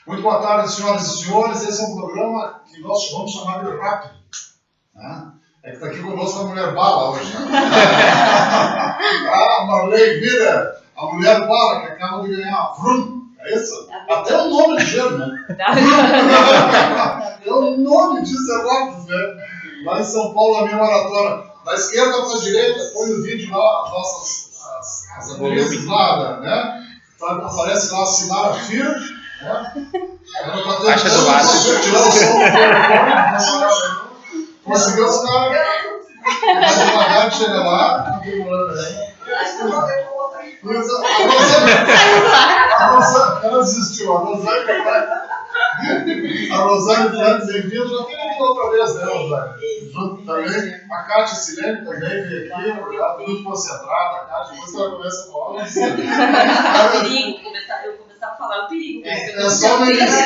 Muito boa tarde, senhoras e senhores. Esse é um programa que nós vamos chamar de rápido. Né? É que está aqui conosco a mulher bala hoje. A Marley Vira, a mulher bala que acaba de ganhar Vrum. É isso? Até o nome de gênero, né? É o nome disso, é rápido, né? Lá em São Paulo, a minha maratona. Da esquerda para a direita, põe no vídeo lá as nossas as atrizes lá, né? Aparece lá assinar a FIR, né? Baixa do lado. Tirar o som do conseguiu os caras. Mais devagar de chegar lá. Ela desistiu. A Rosane Franz bem-vinda, já tem aqui outra vez, né, Rosane? Junto também. A Kátia Silene também veio aqui, muito concentrada. A Kátia, depois ela começa a falar. O perigo, eu começar a falar o perigo. É só no início.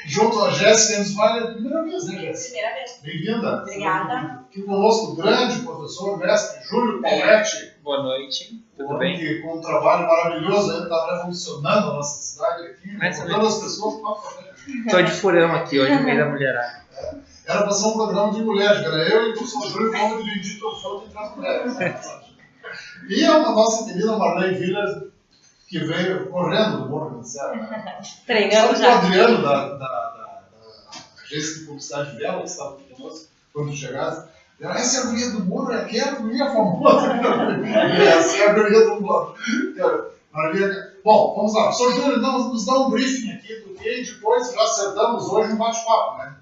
Junto a Jéssica, nos vai a primeira vez, né, Jéssica? Primeira vez. Bem-vinda. Obrigada. Aqui conosco o grande professor, mestre Júlio Pauletti. Boa noite, tudo bem? Que com um trabalho maravilhoso, ele está revolucionando a nossa cidade aqui, botando as pessoas para frente. Estou de furão aqui hoje, no meio da mulherada. Era para ser um programa de mulheres, era eu e o professor Júlio vamos dividir o show entre as mulheres. E a nossa querida Marley Villa, que veio correndo do Morro do Céu. Treinando já. O Adriano, da agência de publicidade dela, que estava conosco quando chegasse. Essa é a guria do Morro, é aquela guria famosa. Essa é a guria do Morro. Bom, vamos lá. Professor Júlio, nos dá um briefing aqui do que e depois já acertamos hoje um bate-papo, né?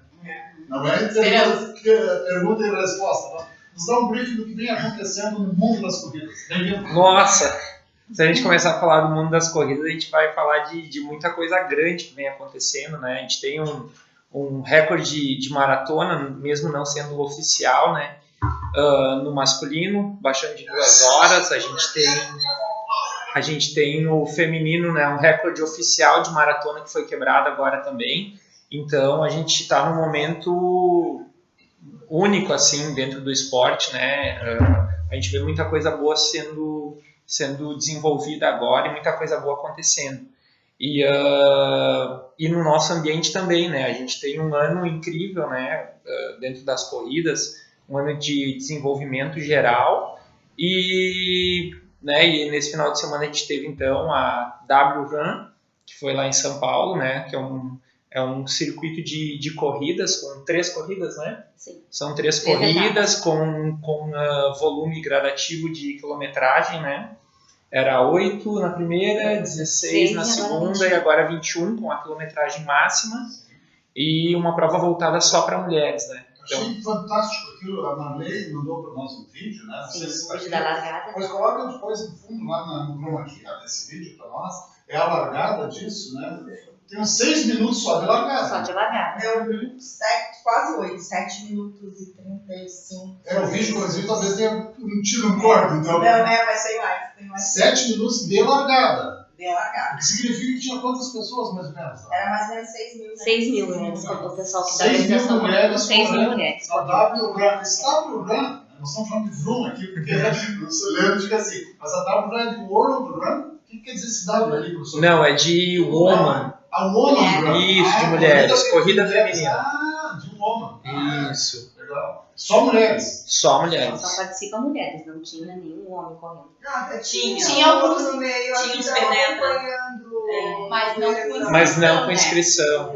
Não é pergunta e resposta, não. Nos dá um briefing do que vem acontecendo no mundo das corridas. Bem-vindo. Nossa! Se a gente começar a falar do mundo das corridas, a gente vai falar de muita coisa grande que vem acontecendo, né? A gente tem um recorde de maratona, mesmo não sendo oficial, né? No masculino, baixando de 2 horas. A gente tem no feminino, né, um recorde oficial de maratona que foi quebrado agora também. Então a gente está num momento único assim dentro do esporte, né? A gente vê muita coisa boa sendo desenvolvida agora e muita coisa boa acontecendo. E no nosso ambiente também, né? A gente tem um ano incrível, né? Dentro das corridas, um ano de desenvolvimento geral e nesse final de semana a gente teve então a W-Run, que foi lá em São Paulo, né? Que é um circuito de corridas, com 3 corridas, né? Sim. São 3 corridas com volume gradativo de quilometragem, né? Era 8 na primeira, 16 na segunda e agora 21 com a quilometragem máxima e uma prova voltada só para mulheres, né? Achei fantástico aquilo, a Marley mandou para nós um vídeo, né? Sim, o vídeo da largada. Pois coloca depois no fundo lá no chroma key desse vídeo para nós, é a largada disso, né? Tem uns 6 minutos só de largada. Só de largada. Quase 8, 7 minutos e 35. O vídeo, inclusive, talvez tenha um tiro corto, então. Não, né? Vai ser mais. Tem mais 7 minutos de largada. de largada. O que significa que tinha quantas pessoas, mais ou menos? Era mais ou menos 6 mil. 6 mil, né? O pessoal que dá 6 mil mulheres. 6 mil mulheres. A W-Run. Esse W-Run, nós estamos falando de Vroom aqui, porque o Leandro fica assim, mas a W-Run é de World Run? O que quer dizer esse W ali, professor? Não, é de woman. A Woman Run. Isso, de mulheres. Corrida feminina. Ah, de Woman. Isso. Legal. Só mulheres. Só mulheres. Só participam mulheres, não tinha nenhum homem correndo. Tinha alguns no meio, tinha uns acompanhando. Mas não com Mas não com inscrição.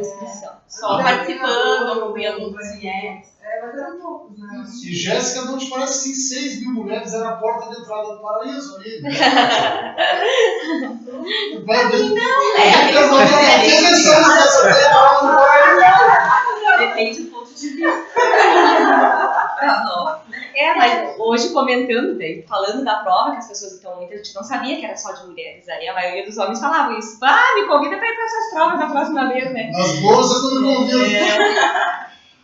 Só participando, acompanhando as mulheres. Mas eram poucos, né? E Jéssica, não te parece que 6 mil mulheres era a porta de entrada do paraíso ali? Né? Depende do ponto de vista. Mas hoje comentando, falando da prova, que as pessoas, então, muita gente não sabia que era só de mulheres. Aí a maioria dos homens falavam isso. Me convida para ir para essas provas da próxima vez, né? Nas bolsas eu não me convido.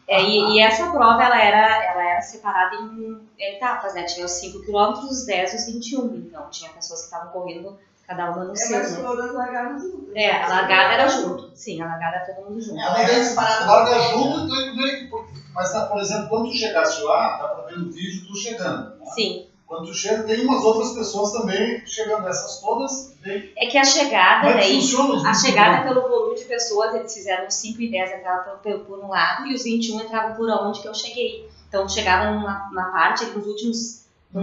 E essa prova, ela era separada em etapas, né? Tinha os 5 km, os 10 e os 21. Então, tinha pessoas que estavam correndo cada uma no seu, Mas né? todas largaram junto. A largada era junto. Sim, a largada era todo mundo junto. Larga junto, então meio que. Mas, por exemplo, quando tu chegaste lá, dá pra ver no vídeo tu chegando. Né? Sim. quando tu chega, tem umas outras pessoas também chegando, essas todas vêm. É que a chegada, Como é que daí, funciona os a 21? chegada pelo volume de pessoas, eles fizeram os 5 e 10 entravam por um lado e os 21 entravam por onde que eu cheguei. Então chegava na parte, no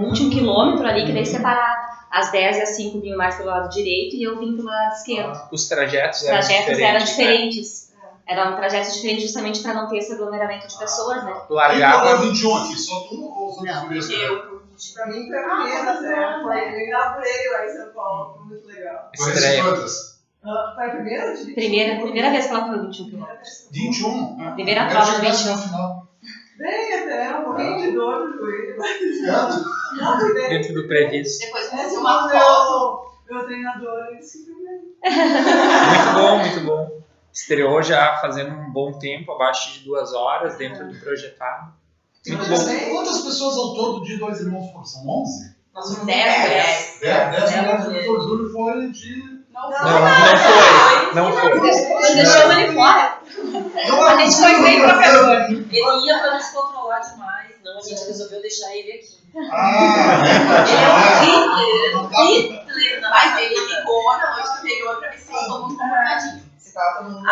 último quilômetro ali, que daí separava. As 10 e as 5 vinham mais pelo lado direito e eu vim pelo lado esquerdo. Os trajetos Os trajetos eram né? diferentes. Eram trajetos diferentes justamente para não ter esse aglomeramento de pessoas, né? Quem Largava. pagou 21 aqui? Só tu ou os outros gurias? Pra mim foi a primeira, né? Eu inaugurei lá em São Paulo, foi muito legal. Conhece Estreia. quantas? Foi a primeira? Primeira vez que ela foi 21 km. 21? É, primeira prova de 21. No final. Bem até, um pouquinho de dor no joelho. Certo? Não, foi bem. Dentro do previsto. Depois Esse fazer foi uma o foto. meu treinador, ele disse que foi bem. Muito bom, muito bom. Estreou já fazendo um bom tempo, abaixo de 2 horas, dentro do projetado. Muito bom. Quantas pessoas ao todo de Dois Irmãos foram? São 11? Nós somos 10. 10 mulheres do Dr. Júlio foi de... Não foi. Não foi. Nós deixamos ele fora. A gente foi bem professor. Ele ia pra nos controlar demais, não, a gente resolveu deixar ele aqui. Ele Hitler, mas ele ligou na noite anterior pra ver se todo mundo comportadinho. Se tava todo mundo.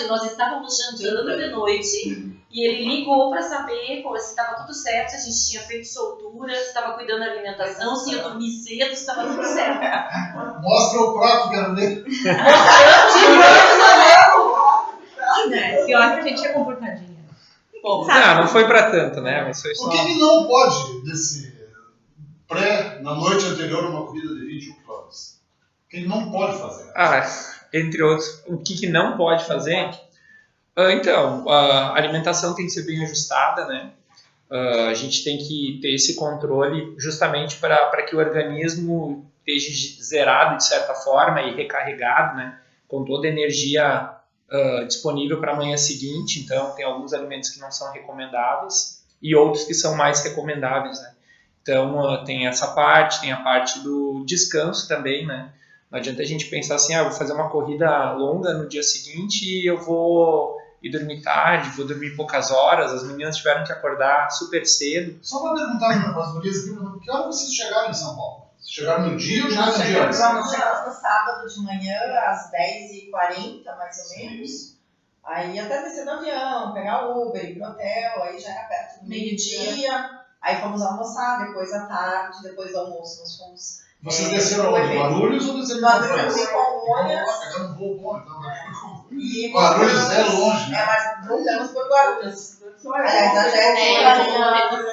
Nós estávamos jantando de noite e ele ligou pra saber se estava tudo certo, se a gente tinha feito soltura, se estava cuidando da alimentação, se ia dormir cedo, se estava tudo certo. Mostra o prato, quero ver. Pior que a gente é comportadinha. Bom, Não foi pra tanto, né? Mas foi só. O que não pode desse na noite anterior, uma corrida de 21 km? O que não pode fazer? Entre outros, o que não pode fazer? Então, a alimentação tem que ser bem ajustada, né? A gente tem que ter esse controle justamente para que o organismo esteja zerado de certa forma e recarregado, né? Com toda a energia disponível para a manhã seguinte. Então, tem alguns alimentos que não são recomendáveis e outros que são mais recomendáveis, né? Então, tem essa parte, tem a parte do descanso também, né? Não adianta a gente pensar assim, vou fazer uma corrida longa no dia seguinte e eu vou ir dormir tarde, vou dormir poucas horas. As meninas tiveram que acordar super cedo. Só para perguntar para as gurias aqui, que hora vocês chegaram em São Paulo? Vocês chegaram no dia ou chegaram no dia antes? Nós chegamos no sábado de manhã, às 10h40, mais ou menos. Aí até descer do avião, pegar o Uber, ir pro hotel, aí já era perto do meio-dia. Aí fomos almoçar, depois à tarde, depois do almoço nós fomos... Vocês desceram onde? Guarulhos ou desceram em Nós descemos em Congonhas? Congonhas. Pegaram um voo bom, então. E Guarulhos é longe, né? mas voltamos por Guarulhos. Aliás, a Jéssica e a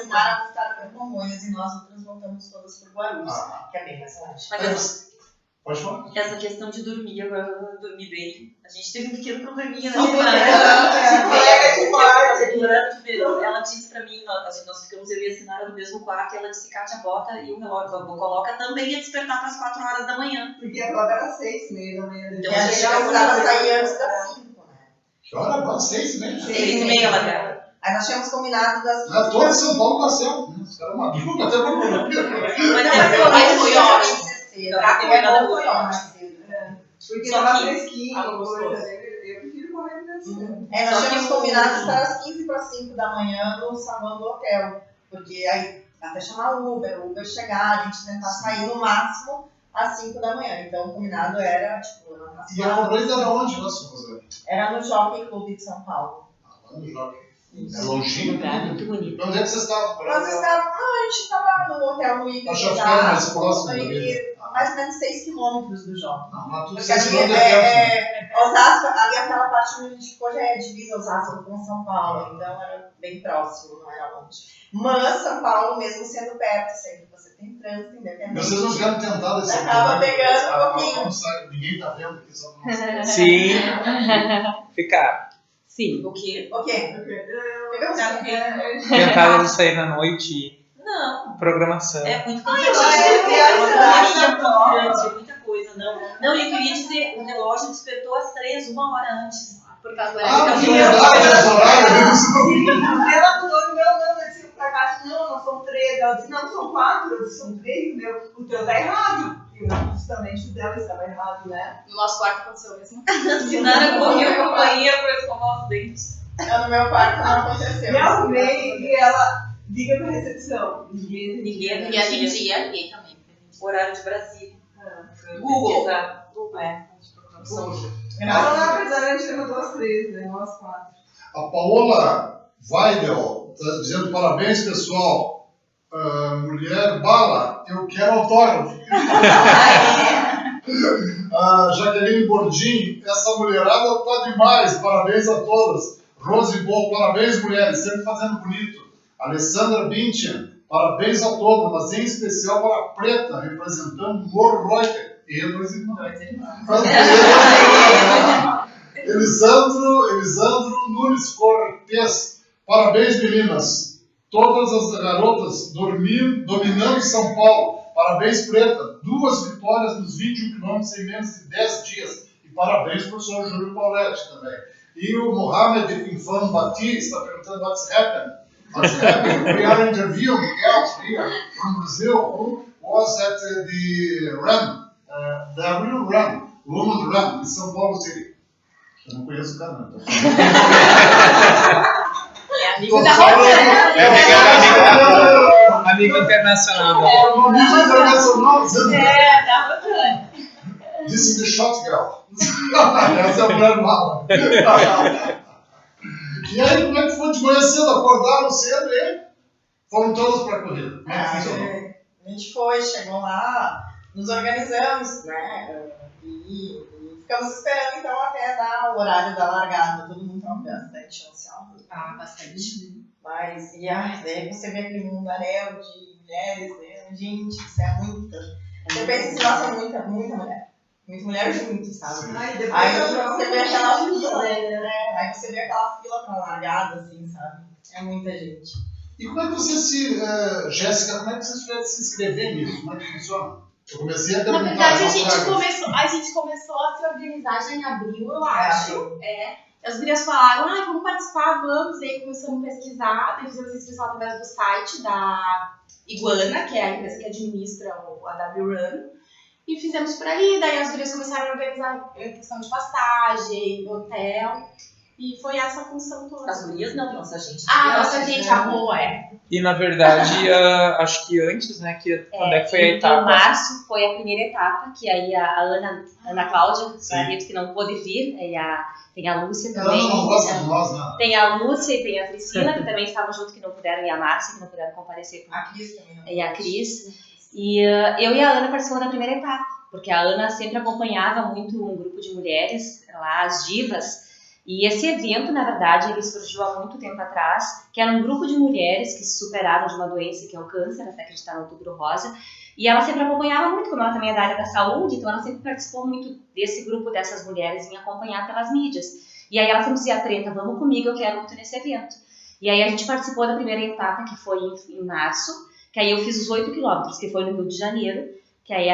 Simara voltaram por Congonhas e nós outras voltamos todas por Guarulhos, que é bem mais longe. mas Pode falar? essa questão de dormir, agora eu dormi bem. A gente teve um pequeno probleminha na Não, semana. Ela disse pra mim, nós ficamos eu e a Sinara no mesmo quarto, e ela disse, Kátia, bota e o relógio, coloca também ia despertar para as 4 horas da manhã. Porque a prova era 6h30 da manhã. Então, E a gente precisava sair antes das 5, né? Que hora agora? 6h30? 6h30 ela deu. Aí nós tínhamos combinado das 15. Já tô em São Paulo nasceu. Os caras madrugam até pra correr. Mas Mas foi ótimo. Foi ótimo. Porque Só tava que- fresquinho, gostoso. coisa. Eu prefiro correr assim. Só Nós que tínhamos o- combinado estar às 15h45 da manhã no salão do hotel. Porque aí até chamar o Uber chegar, a gente tentar sair no máximo às 5 da manhã. Então o combinado era, tipo, E a corrida era onde, lá, Suzane? era no Jockey Club de São Paulo. Lá no Jockey. É Um longinho. lugar muito bonito. Onde é que vocês estavam? Nós estávamos, a gente estava no hotel no Ica, Achava que era mais próximo dele. mais ou menos 6 quilômetros do Jockey. Não, mas tudo Porque vocês ali foram de perto. Osasco, ali aquela parte onde a gente ficou já é divisa Osasco com São Paulo, então era bem próximo, não era longe. Mas São Paulo, mesmo sendo perto, sempre você tem trânsito, independente. Vocês não tiveram tentado esse Acaba pegando um pouquinho. Não sai, ninguém tá vendo aqui só pra nós. Sim. Ficar. Sim. O quê? Ok. Tentaram sair na noite. Não, Programação. é muito Ai, cansativo. mas É uma viagem correria da prova. muito grande, muita coisa. Não, eu queria dizer, o relógio despertou às 3, 1 hora antes. Por causa do Ah, horário que que eu verdade, esse horário. Isso não Ela falou, não, eu disse pra Cátia, não são 3. Ela disse, não, são 4. Eu disse, são 3, o teu tá errado. E justamente o dela estava errado, né? No nosso quarto aconteceu mesmo. A Sinara correu com a banheira para escovar os dentes. No meu quarto não aconteceu. Me arrumei e ela Liga pra recepção. Ninguém atendia ninguém também. Horário de Brasília. Google. Google. Apesar a gente levantou às 3, né? Não às 4. A Paola Weidel está dizendo parabéns, pessoal. Mulher bala, eu quero autógrafo. A Jaqueline Bordim, essa mulherada tá demais, parabéns a todas. Rose Bo, parabéns, mulheres, sempre fazendo bonito. Alessandra Bintian, parabéns a todos, mas em especial para a Preta, representando Morro Reuter e dois irmãos. Elisandro Nunes Cortes, parabéns, meninas. Todas as garotas dominando São Paulo. Parabéns, Preta. 2 vitórias nos 21 quilômetros em menos de 10 dias. E parabéns, professor Júlio Pauletti também. E o Mohamed Infan Bati está perguntando what's happened. What's happened? We are interviewing girls here from Brazil who was at the run, the real run, woman run in São Paulo City. Eu não conheço o cara, não. É amigo da Rosana. É amigo internacional. Amigo internacional, dizendo. Da Rosana. This is the shot girl. Essa é a mulher mala. E aí, como é que foi de manhã cedo? Acordaram cedo e foram todos para a corrida. Como é que funcionou? A gente foi, chegou lá, nos organizamos, né? E ficamos esperando então até dar o horário da largada. Todo mundo estava bastante ansioso. Bastante. Mas, daí você vê aquele mundaréu de mulheres, né? Gente, isso é muita. Você pensa assim, nossa, é muita mulher. Muita mulher junto, sabe? Aí você vê aquela fila, né? Aí você vê aquela fila pra largada, assim, sabe? É muita gente. E como é que você Jéssica, como é que você tiver de se inscrever nisso? Como é que funciona? Eu comecei a perguntar. Na verdade, a gente começou a se organizar já em abril, eu acho. As gurias falaram, vamos participar, vamos. Daí começamos a pesquisar, daí fizemos a inscrição através do site da Iguana, que é a empresa que administra a W-Run. E fizemos por ali, daí as gurias começaram a organizar a questão de passagem, hotel. E foi essa função toda. As gurias não, nossa gente. Nossa gente, a boa, E na verdade, acho que antes, né? Quando é que foi a etapa? Em março foi a primeira etapa, que aí a Ana Cláudia, marido que não pôde vir, tem a Lúcia também. Ela não gosta de nós, né? Tem a Lúcia e tem a Priscila, que também estavam junto, que não puderam, e a Márcia, que não puderam comparecer. A Cris também não. E a Cris. E eu e a Ana participamos da primeira etapa, porque a Ana sempre acompanhava muito um grupo de mulheres, lá, as divas. E esse evento, na verdade, ele surgiu há muito tempo atrás, que era um grupo de mulheres que se superaram de uma doença que é o câncer, até que a gente está no Outubro Rosa. E ela sempre acompanhava muito, como ela também é da área da saúde, então ela sempre participou muito desse grupo dessas mulheres em acompanhar pelas mídias. E aí ela sempre dizia, Preta, vamos comigo, eu quero muito nesse evento. E aí a gente participou da primeira etapa, que foi em março, que aí eu fiz os 8 quilômetros, que foi no Rio de Janeiro, que aí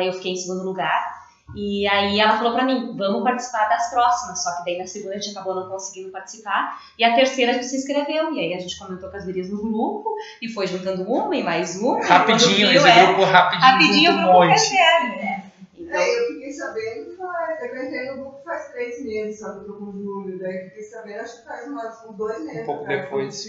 eu fiquei em segundo lugar. E aí ela falou pra mim, vamos participar das próximas, só que daí na segunda a gente acabou não conseguindo participar, e a terceira a gente se inscreveu, e aí a gente comentou com as gurias no grupo, e foi juntando uma e mais uma. Rapidinho, esse grupo rapidinho o grupo crescendo, né? Então, eu fiquei sabendo eu entrei no grupo faz 3 meses, sabe, eu tô com o Júlio, daí eu fiquei sabendo, acho que faz uns 2 meses. Um pouco depois.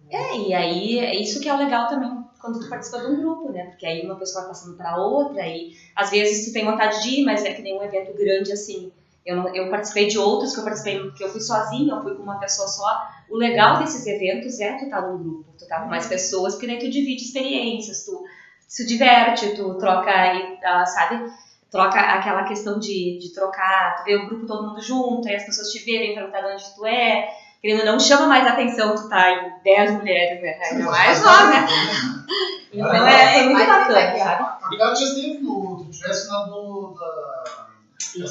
E aí é isso que é o legal também quando tu participa de um grupo, né? Porque aí uma pessoa vai passando pra outra e às vezes tu tem vontade de ir, mas é que nem um evento grande assim. Eu participei de outros que eu fui sozinha, eu fui com uma pessoa só. O legal desses eventos é tu estar num grupo, tu tá com mais pessoas, porque daí tu divide experiências, tu se diverte, tu troca, sabe? Troca aquela questão de trocar, tu vê o grupo todo mundo junto, aí as pessoas te verem, perguntar de onde tu é. Querendo não chama mais atenção tu tá em 10 mulheres, né? Ainda mais nós, né? Então foi muito bacana, sabe? A Kátia esteve tu tivesse na do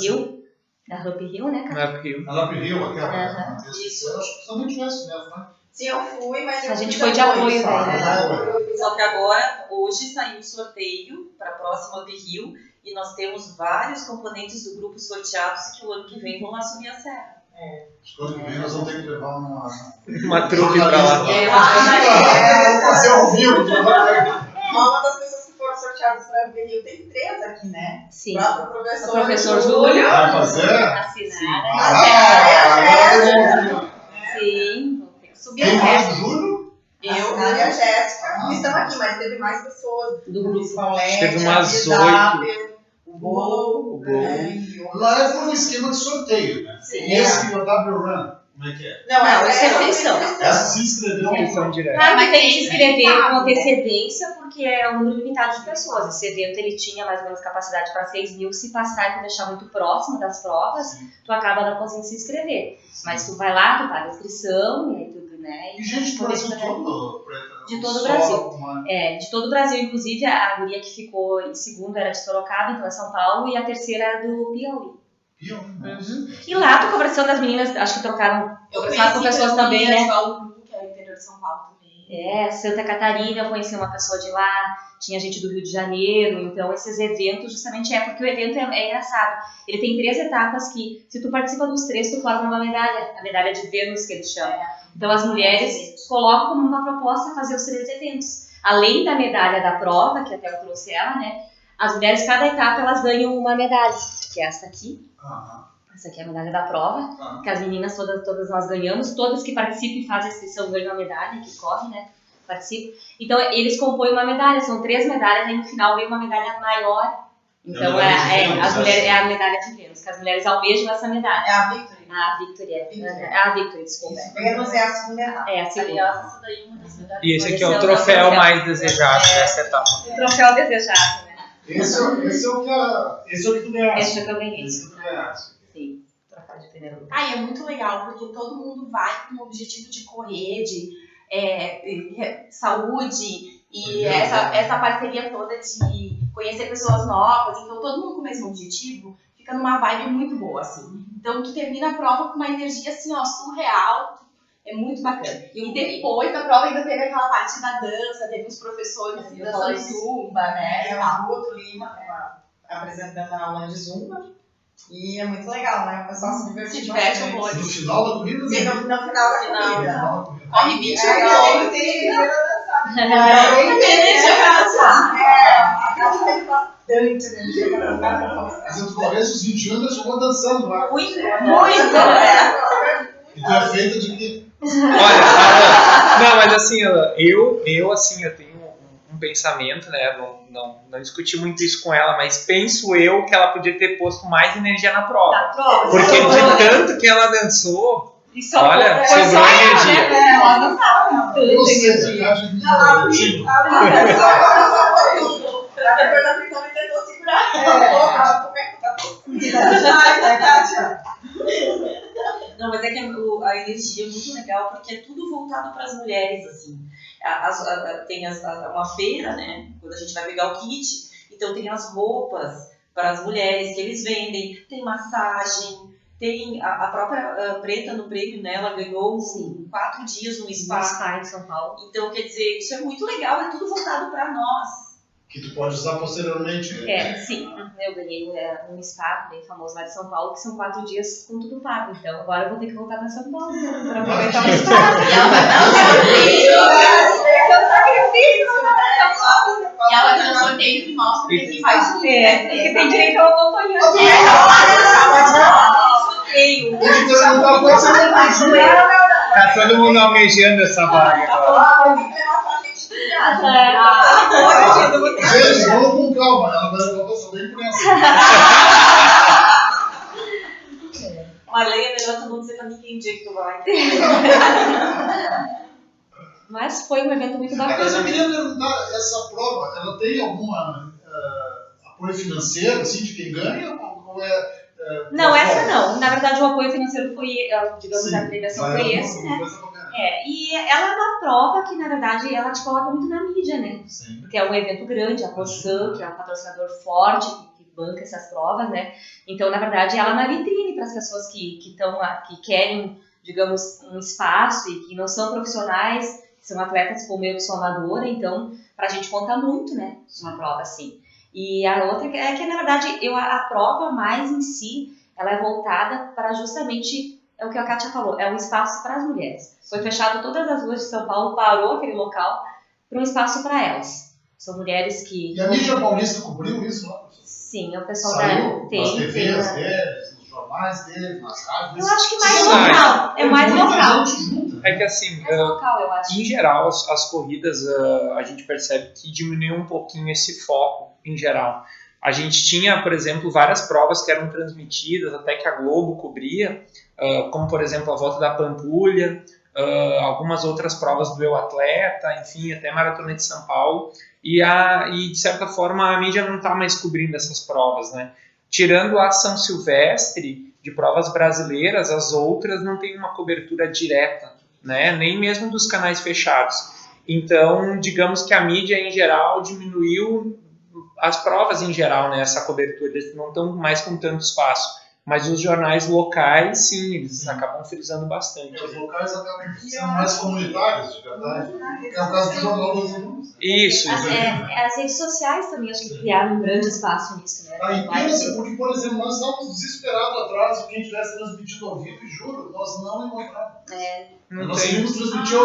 Rio, da Up Hill, né, cara? Na Rio. na Up Hill, aquela. Isso. Eu acho que também tivesse mesmo, né? Sim, eu fui, mas A gente foi de apoio, né? Só que agora, hoje saiu o sorteio para a próxima Up Hill e nós temos vários componentes do grupo sorteados que o ano que vem vão assumir a serra. Quando que vem nós vamos ter que levar Uma trupe pra lá. Vamos fazer ao vivo. Uma das pessoas que foram sorteadas para o Rio tem 3 aqui, né? Sim. O próprio O professor Júlio Vai fazer? assinaram. Agora eu vou ouvir. Sim, vou ter que subir Quem a mais? serra. O Júlio? Jéssica, que estão aqui, mas teve mais pessoas. Do grupo. Luiz Paulette, Teve umas a 8. o Gol, né, e o... Lá foi um esquema de sorteio, né? Sim. Esse que é o W Run, como é que é? Não, Não, essa é uma inscrição. Essa se inscreveu. Inscrição direta. Claro que Mas tem que se tem inscrever limitado, com né? antecedência, porque é um número limitado de pessoas. Esse evento ele tinha mais ou menos capacidade para 6 mil. Se passar e tu deixar muito próximo das provas, tu acaba não conseguindo se inscrever. Mas tu vai lá, tu paga a inscrição, e aí tudo, né? E gente do Brasil todo, Preta? De todo o Só Brasil. uma- É, de todo o Brasil, inclusive a guria que ficou em segundo era de Sorocaba, então é São Paulo, e a terceira era do Piauí. Pior, né? E lá, tô conversando das meninas, acho que trocaram, Eu conversaram com pessoas também, né? De Bauru, que é o interior de São Paulo também. É, Santa Catarina, eu conheci uma pessoa de lá, tinha gente do Rio de Janeiro, então esses eventos justamente porque o evento é engraçado. Ele tem 3 etapas que, se tu participa dos 3, tu forma uma medalha, a medalha de Vênus que eles chamam. Então as mulheres colocam como uma proposta fazer os 3 eventos. Além da medalha da prova, que até eu trouxe ela, né? As mulheres, cada etapa, elas ganham uma medalha, que é essa aqui. Aham. Essa aqui é a medalha da prova, que as meninas todas nós ganhamos, todas que participam e fazem a inscrição ganham uma medalha, que correm, né? Participam. Então eles compõem uma medalha, são 3 medalhas, aí no final vem uma medalha maior. Então as mulheres, é a medalha de Vênus, que as mulheres almejam essa medalha. É a Victory. A Victory, desculpa. Vênus é a segunda etapa. É a segunda. Aliás, essa daí é uma das medalhas. E esse aqui é o Esse é o troféu troféu. mais desejado dessa etapa. O troféu desejado, né? Esse é o que tu ganhaste. Esse é o que eu ganhei. Esse que tu ganhaste. Sim, troféu de primeiro lugar. Ah, e é muito legal, porque todo mundo vai com o objetivo de correr, de saúde, e essa parceria toda de conhecer pessoas novas, então todo mundo com o mesmo objetivo, fica numa vibe muito boa, assim. Então tu termina a prova com uma energia assim, ó, surreal, é muito bacana. E depois da prova ainda teve aquela parte da dança, teve uns professores dançando zumba, né? É o Guto Lima apresentando a aula de Zumba. E é muito legal, né? O pessoal se diverte Se diverte bastante. horrores. No final da corrida? Sim, né? no final da corrida. No final da corrida. Corre 20 É, quilômetros. Ela teve bastante energia pra dançar. Mas eu corresse os 21 ainda chegou dançando lá. Muito, E tu é feita de quê? Olha, não, mas assim, eu tenho um pensamento, né? Não discuti muito isso com ela, mas penso eu que ela podia ter posto mais energia na prova. da prova. Porque de tanto que ela dançou, E só olha, foi sobrou só ela, energia. né? Ela não tava com tanta Eu sei, energia. eu acho que tipo, Depois a Vitória tentou segurar. Não, mas é que a energia é muito legal, porque é tudo voltado para as mulheres, assim. Tem uma feira, né, quando a gente vai pegar o kit, então tem as roupas para as mulheres que eles vendem, tem massagem, tem a própria Preta no prêmio, né, ela ganhou 4 dias no spa. Spa em São Paulo. Então, quer dizer, isso é muito legal, é tudo voltado para nós. que tu pode usar posteriormente. Né? Sim. Eu ganhei um spa bem famoso lá de São Paulo, que são 4 dias com tudo pago. Então agora eu vou ter que voltar para São Paulo para aproveitar o spa. E ela tem um sorteio que mostra quem faz tudo. Porque tem direito ao acompanhante. Sorteio. Tem que perguntar qual você vai fazer. Tá todo mundo almejando essa vaga agora. Gente, vamos com calma. Ela vai levar só bem por essa. Marley, é melhor tu não dizer pra ninguém o dia que tu vai. Mas foi um evento muito Mas eu bacana. queria perguntar, essa prova, ela tem alguma apoio financeiro, assim, de quem ganha? Ou Não, essa não. Na verdade, o apoio financeiro foi, digamos, Sim, a premiação mas foi é esse, uma né? coisa bacana. E ela é uma prova que, na verdade, ela te coloca muito na mídia, né? Sim. Porque é um evento grande, a Cosan, que é um patrocinador forte, que banca essas provas, né? Então, na verdade, ela é uma vitrine para as pessoas que querem, digamos, um espaço e que não são profissionais, que são atletas como eu, que sou amadora, então, pra gente conta muito, né? Uma prova assim. E a outra é que, na verdade, a prova mais em si, ela é voltada para justamente, é o que a Kátia falou, é um espaço para as mulheres. Foi fechado todas as ruas de São Paulo, parou aquele local para um espaço para elas. São mulheres que... E a mídia paulista cobriu isso lá? Sim, é o pessoal Saiu da... nas TVs né? deles, nos jornais dele, nas rádios. Eu acho que mais Sim, local. É mais muita local. gente junta. É que assim, Mais local, eu acho. em geral, as corridas, a gente percebe que diminuiu um pouquinho esse foco, em geral. A gente tinha, por exemplo, várias provas que eram transmitidas, até que a Globo cobria, como, por exemplo, a Volta da Pampulha, algumas outras provas do Eu Atleta, enfim, até Maratona de São Paulo. E, de certa forma, a mídia não está mais cobrindo essas provas, né? Tirando a São Silvestre, de provas brasileiras, as outras não têm uma cobertura direta, né? Nem mesmo dos canais fechados. Então, digamos que a mídia, em geral, diminuiu as provas, em geral, né? Essa cobertura, eles não estão mais com tanto espaço. Mas os jornais locais, sim, eles acabam frisando bastante. Os locais acabam sendo mais comunitários, de verdade. É o caso do Jornal dos Irmãos. Isso. As redes sociais também acho que criaram um grande espaço nisso, né? A imprensa, porque, por exemplo, nós estávamos desesperados atrás de quem tivesse transmitido ao vivo, e juro, nós não encontramos. Nós queríamos transmitir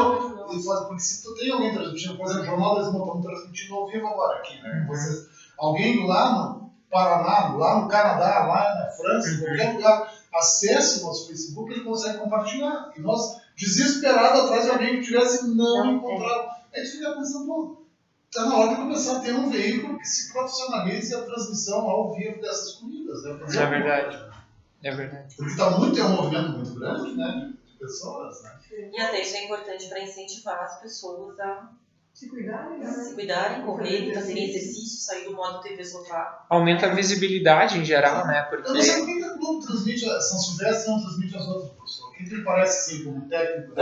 porque se tu tem alguém transmitindo, por exemplo, o Jornal das Irmãos, estamos transmitindo ao vivo agora aqui, né? Vocês, alguém lá no Paraná, lá no Canadá, lá na França, em qualquer lugar, acesse o nosso Facebook, ele consegue compartilhar. E nós, desesperados atrás de alguém que tivesse não encontrado. A gente fica pensando, pô, está na hora de começar a ter um veículo que se profissionalize a transmissão ao vivo dessas corridas, né? É verdade. É verdade. Porque está muito, é um movimento muito grande, né? De pessoas, né? E até isso é importante para incentivar as pessoas a Se cuidarem, né? se cuidarem, correrem, fazerem exercício, sair do modo TV sofá. Aumenta a visibilidade em geral, né? Eu não sei Porque por que a Globo transmite a São Silvestre e não transmite as outras pessoas. O que lhe parece, assim, como técnico?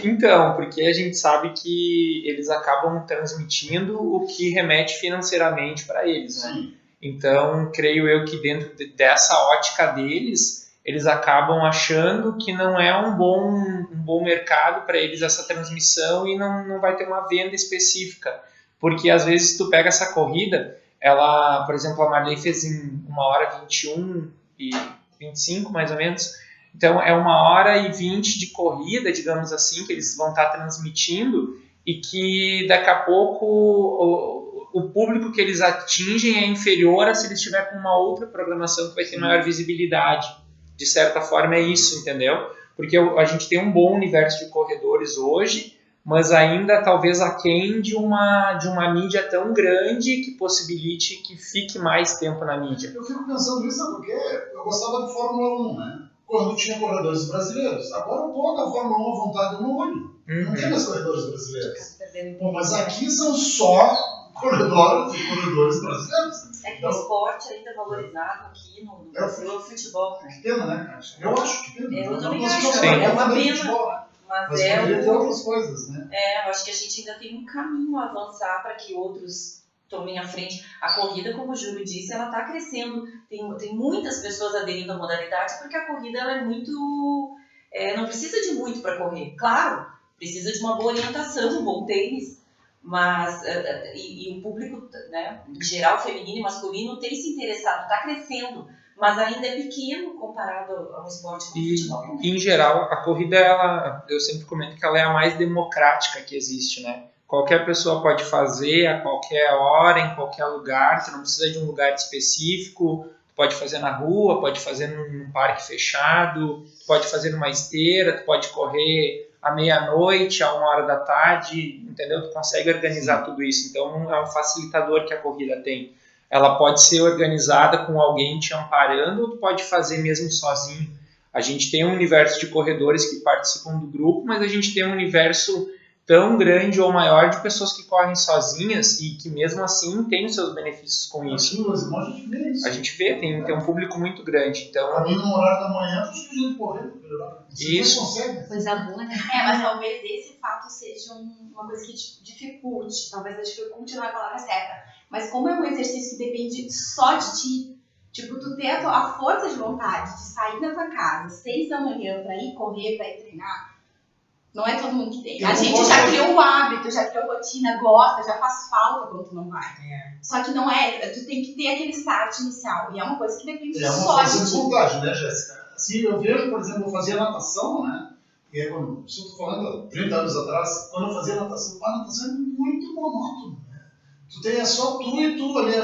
então, porque a gente sabe que eles acabam transmitindo o que remete financeiramente para eles, né? Sim. Então, creio eu que dentro dessa ótica deles, eles acabam achando que não é um bom mercado para eles essa transmissão e não vai ter uma venda específica. Porque às vezes tu pega essa corrida, ela, por exemplo, a Marley fez em 1h21 e 25 mais ou menos. Então é 1h20 de corrida, digamos assim, que eles vão estar transmitindo e que daqui a pouco o público que eles atingem é inferior a se eles estiver com uma outra programação que vai ter maior visibilidade. De certa forma é isso, entendeu? Porque a gente tem um bom universo de corredores hoje, mas ainda talvez aquém de uma mídia tão grande que possibilite que fique mais tempo na mídia. Eu fico pensando nisso, sabe por quê? Eu gostava de Fórmula 1, né? Quando tinha corredores brasileiros. Agora toda a Fórmula 1 à vontade no olho. Não tem mais corredores brasileiros. Bom, mas aqui são só corredores brasileiros. É que o esporte ainda é valorizado aqui no futebol. Que pena, né, cara? Eu acho que pena. Eu também Nós acho, jogamos é uma muito pena. futebol, né? Mas poderia ter outras coisas, né? eu acho que a gente ainda tem um caminho a avançar para que outros tomem a frente. A corrida, como o Júlio disse, ela está crescendo. Tem muitas pessoas aderindo à modalidade porque a corrida ela é muito... não precisa de muito para correr. Claro, precisa de uma boa orientação, um bom tênis. Mas, e o público, né, em geral, feminino e masculino, tem se interessado, está crescendo, mas ainda é pequeno comparado ao esporte como o futebol. Em geral, a corrida, eu sempre comento que ela é a mais democrática que existe, né? Qualquer pessoa pode fazer a qualquer hora, em qualquer lugar, você não precisa de um lugar específico, pode fazer na rua, pode fazer num parque fechado, pode fazer numa esteira, pode correr à meia-noite, à 1h da tarde, entendeu? Tu consegue organizar tudo isso. Então, é um facilitador que a corrida tem. Ela pode ser organizada com alguém te amparando ou tu pode fazer mesmo sozinho. A gente tem um universo de corredores que participam do grupo, mas a gente tem um universo tão grande ou maior de pessoas que correm sozinhas e que mesmo assim tem os seus benefícios com isso. A gente vê, tem um público muito grande. Então, Pra mim, no horário da manhã, tu tinha gente correndo. Isso. Consegue. Coisa boa, né? Mas talvez esse fato seja uma coisa que dificulte, talvez a dificulte não é a palavra certa, mas como é um exercício que depende só de ti, tipo, tu ter a força de vontade de sair da tua casa 6 da manhã pra ir correr, pra ir treinar, não é todo mundo que tem. A gente já criou o hábito, já criou rotina, gosta, já faz falta quando tu não vai. Só que não é, tu tem que ter aquele start inicial, e é uma coisa que depende É uma só força de de ti. vontade, né, Jéssica? Assim, eu vejo, por exemplo, eu fazia natação, né? E aí, quando eu estou falando há 30 anos atrás, quando eu fazia natação, a natação é muito monótono, né? Tu tem só tu e tu ali.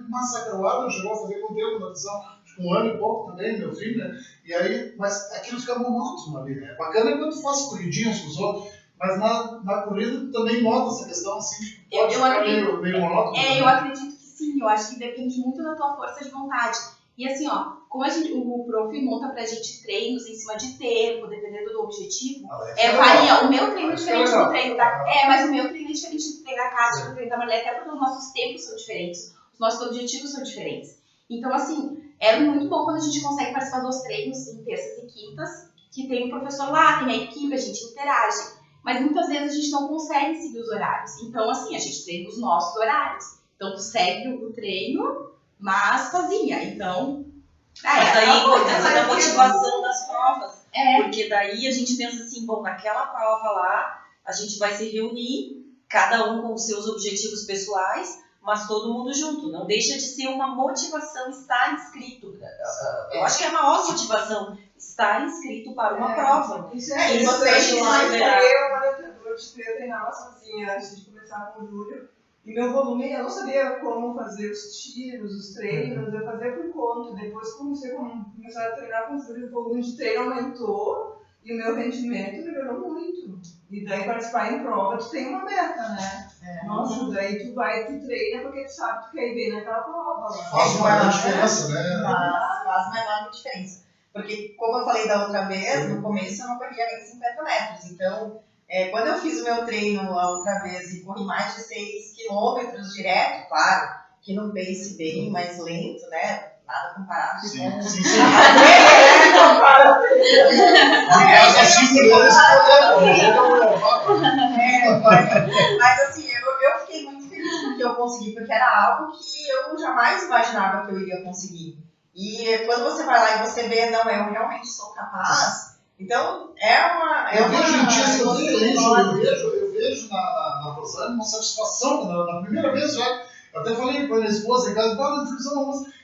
Massacrado, chegou a fazer com o tempo natação, acho que 1 ano e pouco também, meu filho, né? E aí, mas aquilo fica monótono ali, né? Bacana é quando tu faz corridinhas com os outros, mas na corrida tu também nota essa questão assim, que pode ficar meio monótono. Eu acredito que sim, eu acho que depende muito da tua força de vontade. E assim, ó, como o prof monta pra gente treinos em cima de tempo, dependendo do objetivo, varia. O meu treino é diferente do treino da... mas o meu treino é diferente do treino da Cátia, do treino da Marlene, até porque os nossos tempos são diferentes, os nossos objetivos são diferentes. Então, assim, é muito bom quando a gente consegue participar dos treinos em terças e quintas, que tem o professor lá, tem a equipe, a gente interage. Mas muitas vezes a gente não consegue seguir os horários. Então, assim, a gente treina os nossos horários. Então, tu segue o treino, mas sozinha. Então, mas daí é importante a motivação das provas. Porque daí a gente pensa assim, bom, naquela prova lá, a gente vai se reunir, cada um com os seus objetivos pessoais, mas todo mundo junto. Não deixa de ser uma motivação estar inscrito. Eu acho que é a maior motivação, estar inscrito para uma prova. Isso é E isso. você Eu escolher uma orientadora de eu treinava sozinha antes de começar com o Júlio. E meu volume, eu não sabia como fazer os tiros, os treinos, eu fazia por conta. Depois comecei a treinar com o Júlio, o volume de treino aumentou e o meu rendimento melhorou muito. E daí participar em prova, tu tem uma meta, né? Nossa, daí tu treina porque tu sabe que tu quer ir bem naquela prova. Faz uma grande diferença, né? Faz uma enorme diferença. Porque, como eu falei da outra vez, no começo eu não corria nem 50 metros. Então, quando eu fiz o meu treino a outra vez e corri mais de 6 quilômetros direto, claro, que num pace bem mais lento, né? Nada comparado com... Sim. Mas assim, eu fiquei muito feliz porque eu consegui, porque era algo que eu jamais imaginava que eu iria conseguir. E quando você vai lá e você vê, não, eu realmente sou capaz, então eu vejo na Rosane uma satisfação, na primeira vez já, eu até falei com a minha esposa em casa,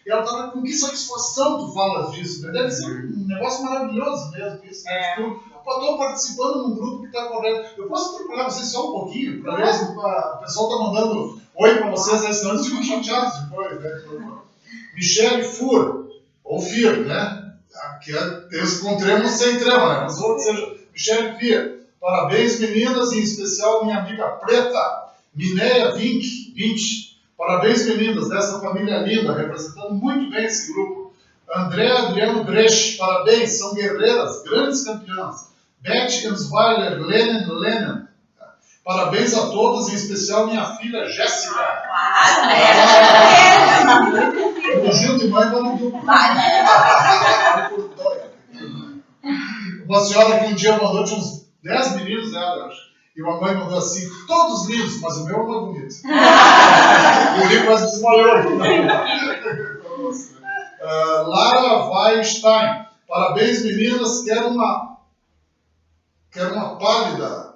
e ela estava com que satisfação tu falas disso, né? Deve ser um negócio maravilhoso mesmo, isso, né? Eu estou participando num grupo que está correndo, eu posso atropelar vocês só um pouquinho, para ver, o pessoal está mandando oi para vocês, aí senão eles ficam chateados depois, né? Michele Fur, ou Fir, né? Aqui eles com tremo sem trema, né? Mas vou dizer, Michele Fir, parabéns meninas, em especial minha amiga Preta, Mineia 20. Parabéns meninas dessa família linda, representando muito bem esse grupo. André Adriano Brecht, parabéns, são guerreiras, grandes campeãs. Beth Gansweiler, Lenin. Parabéns a todas, em especial minha filha Jéssica. O Gil de mãe vai no grupo. Uma senhora que um dia mandou, tinha uns 10 meninos dela, acho. E uma mãe mandou assim, todos lindos, mas o meu não é bonito. O Gil quase desmaiou. Lara Weinstein, parabéns meninas, quero uma pálida,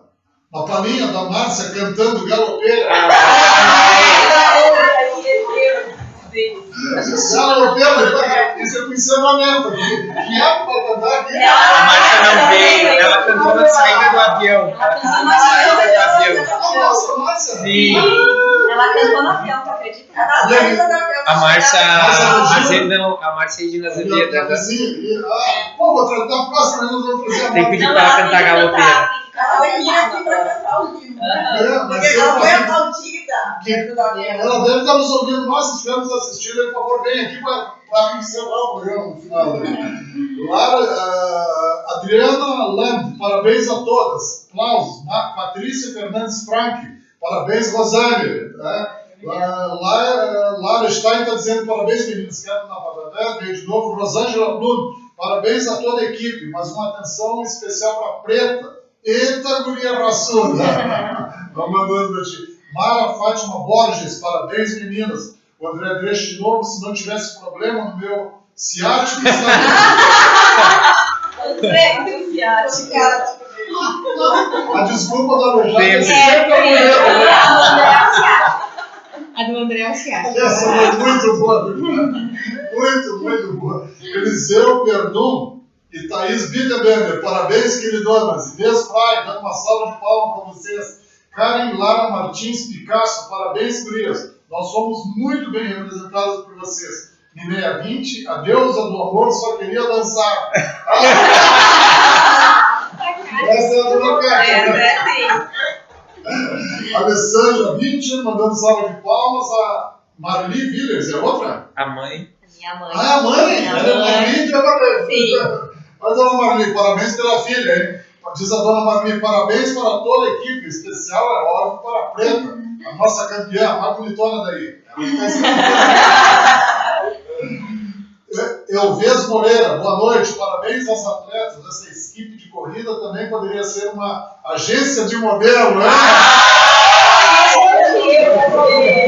uma palhinha da Márcia cantando galopeira. Galopeira, isso é com encerramento. Quem é que vai cantar aqui? A Márcia não veio, ela cantou na saída do avião. Nossa, Márcia? Sim. Ela cantou no avião, tu acredita? A Márcia Regina Azevedo. Pô, vou tratar a próxima, nós vamos trazer a Tem que pedir para ela cantar galopeira. Ela vem aqui pra cantar o livro. Porque ela foi aplaudida. Ela deve estar nos ouvindo, nós se estivermos assistindo, por favor, vem aqui para encerrar o programa no final. Lara, Adriana Land, parabéns a todas. Aplausos. Patrícia Fernandes Frank, parabéns, Rosane. Lara Stein está dizendo parabéns, meninas. Quero na patata, veio de novo. Rosângela Blum, parabéns a toda a equipe, mas uma atenção especial para a Preta. Eita, guria raçuda! Vamos mandando para ti. Mara Fátima Borges, parabéns, meninas. O André Dresch de novo, se não tivesse problema no meu ciático, a desculpa da Lojada sempre é mulher. A do André é o ciático. Essa foi muito boa. Muito boa. Eliseu Perdum e Thaís Bittebender, parabéns, queridonas. Inês Praia, dando uma salva de palmas para vocês. Karen Lara Martins Picasso, parabéns, gurias. Nós somos muito bem representados por vocês. Mineia 20, a deusa do amor só queria dançar. Essa é a dona Cátia, né? Alessandra 20, mandando salva de palmas. A Marli Villers, é outra? A mãe. Minha mãe. Ah, é a mãe? Minha Ela é mãe. Marli e a Marli. Sim. Mas, dona Marli, parabéns pela filha, hein? Diz a dona Marli, parabéns para toda a equipe, em especial, é óbvio, para a Preta, a nossa campeã, a mais bonitona daí. Elvis Moreira, boa noite, parabéns aos atletas. Essa equipe de corrida também poderia ser uma agência de modelo, né?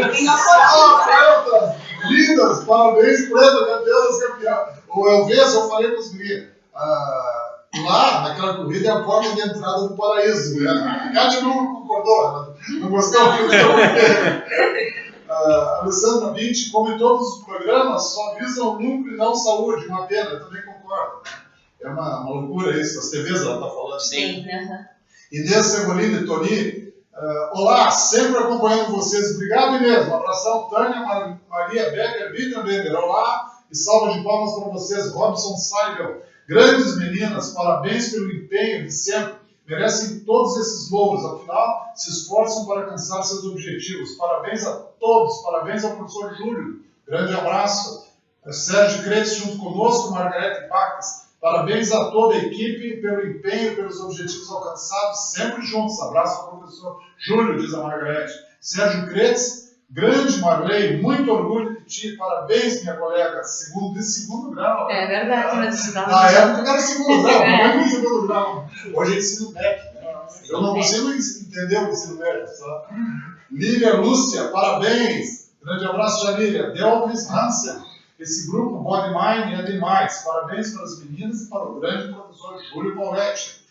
Pretas, lindas, parabéns, Preta, campeã das campeãs. O Elvis, eu falei para os guris, lá naquela corrida é a porta de entrada do paraíso, né? A Cátia não concordou, não gostou muito. Alessandra 20, como em todos os programas, só visam lucro e não saúde. Uma pena, eu também concordo. É uma loucura isso, as TVs ela está falando. Sim. Inês Segolini, Toni, olá, sempre acompanhando vocês. Obrigado, Inês. Um abração, Tânia, Maria Becker, Vitor Bender. Olá e salva de palmas para vocês, Robson Seibel. Grandes meninas, parabéns pelo empenho de sempre. Merecem todos esses louros, afinal, se esforçam para alcançar seus objetivos. Parabéns a todos, parabéns ao professor Júlio. Grande abraço. Sérgio Cretes junto conosco, Margarete Pacas. Parabéns a toda a equipe pelo empenho, pelos objetivos alcançados, sempre juntos. Abraço ao professor Júlio, diz a Margarete. Sérgio Cretes, grande Marley, muito orgulho de ti. Parabéns, minha colega. De segundo grau. É verdade, mas Na época era segundo grau, não é segundo grau. Hoje é ensino médio, né? Eu não consigo entender o ensino médio, só. Lília Lúcia, parabéns. Grande abraço, Janília. Delvis Hansen. Esse grupo Body Mind é demais. Parabéns para as meninas e para o grande professor Júlio Pauletti.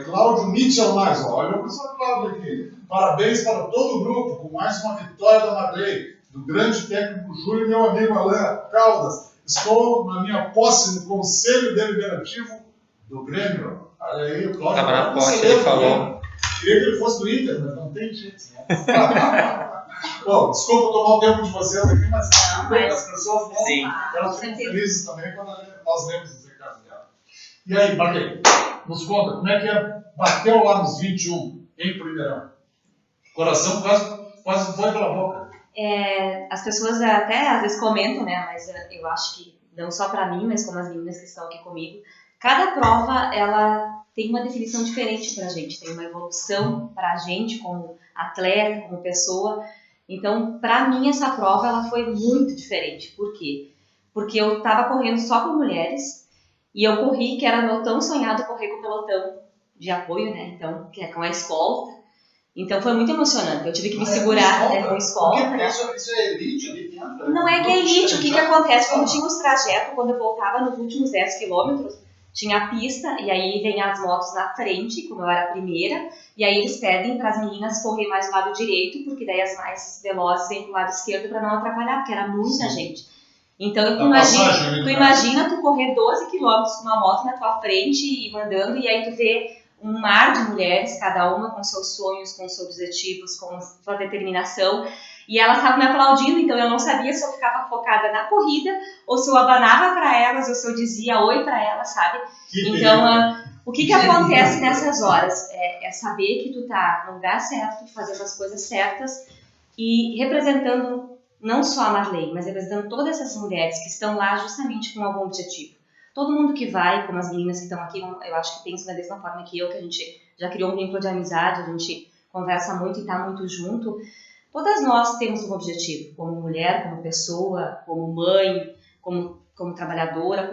Cláudio Mitchell mais. Olha o professor Cláudio aqui. Parabéns para todo o grupo, com mais uma vitória da Marley, do grande técnico Júlio e meu amigo Alain Caldas. Estou na minha posse no Conselho Deliberativo do Grêmio. Olha aí, o Cláudio. Estava na posse, ele falou. Queria que ele fosse do Inter, mas não tem jeito. Bom, desculpa tomar o tempo de vocês aqui, mas as pessoas elas ficam felizes também quando nós lemos os recados dela. E aí, Marley, nos conta, como é que bateu lá nos 21 em Primeirão? O coração quase foi pela boca. As pessoas até às vezes comentam, né? Mas eu acho que não só para mim, mas como as meninas que estão aqui comigo, cada prova ela tem uma definição diferente para a gente, tem uma evolução para a gente como atleta, como pessoa. Então, para mim essa prova ela foi muito diferente. Por quê? Porque eu estava correndo só com mulheres e eu corri, que era meu tão sonhado correr com o pelotão de apoio, né? Então, que é com a escolta. Então foi muito emocionante. Eu tive que me segurar com escolta. Né? Isso é elite ali dentro? Não é que é elite. O que acontece? Como tinha os trajetos, quando eu voltava nos últimos 10 quilômetros, tinha a pista, e aí vem as motos na frente, como eu era a primeira, e aí eles pedem para as meninas correr mais do lado direito, porque daí as mais velozes vêm pro lado esquerdo para não atrapalhar, porque era muita gente. Então, tu imagina tu correr 12 quilômetros com uma moto na tua frente e mandando, e aí tu vê um mar de mulheres, cada uma com seus sonhos, com seus objetivos, com sua determinação, e elas estavam me aplaudindo, então eu não sabia se eu ficava focada na corrida, ou se eu abanava para elas, ou se eu dizia oi para elas, sabe? Então, o que acontece nessas horas? É saber que tu tá no lugar certo, tu fazendo as coisas certas, e representando não só a Marley, mas representando todas essas mulheres que estão lá justamente com algum objetivo. Todo mundo que vai, como as meninas que estão aqui, eu acho que pensam da mesma forma que eu, que a gente já criou um vínculo de amizade, a gente conversa muito e está muito junto. Todas nós temos um objetivo, como mulher, como pessoa, como mãe, como trabalhadora,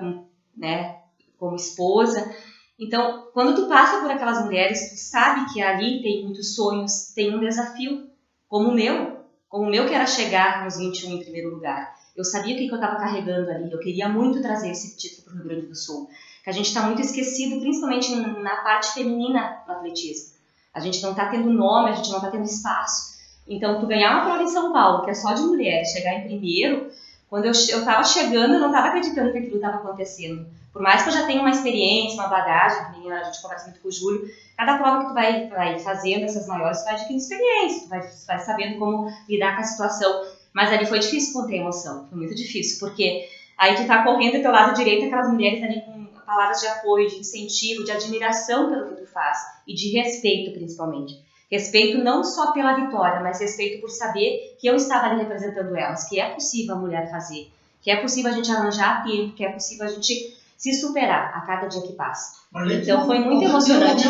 como esposa. Então, quando tu passa por aquelas mulheres, tu sabe que ali tem muitos sonhos, tem um desafio, como o meu que era chegar nos 21 em primeiro lugar. Eu sabia o que eu estava carregando ali, eu queria muito trazer esse título para o Rio Grande do Sul, que a gente está muito esquecido, principalmente na parte feminina do atletismo. A gente não está tendo nome, a gente não está tendo espaço. Então, tu ganhar uma prova em São Paulo, que é só de mulheres, chegar em primeiro, quando eu estava chegando, eu não estava acreditando que aquilo estava acontecendo. Por mais que eu já tenha uma experiência, uma bagagem, a gente conversa muito com o Júlio, cada prova que tu vai fazendo, essas maiores, tu vai adquirindo experiência, tu vai sabendo como lidar com a situação. Mas ali foi difícil conter a emoção, foi muito difícil, porque aí tu tá correndo do teu lado direito, aquelas mulheres ali com palavras de apoio, de incentivo, de admiração pelo que tu faz e de respeito, principalmente. Respeito não só pela vitória, mas respeito por saber que eu estava ali representando elas, que é possível a mulher fazer, que é possível a gente arranjar tempo, que é possível a gente se superar a cada dia que passa. Então foi muito emocionante.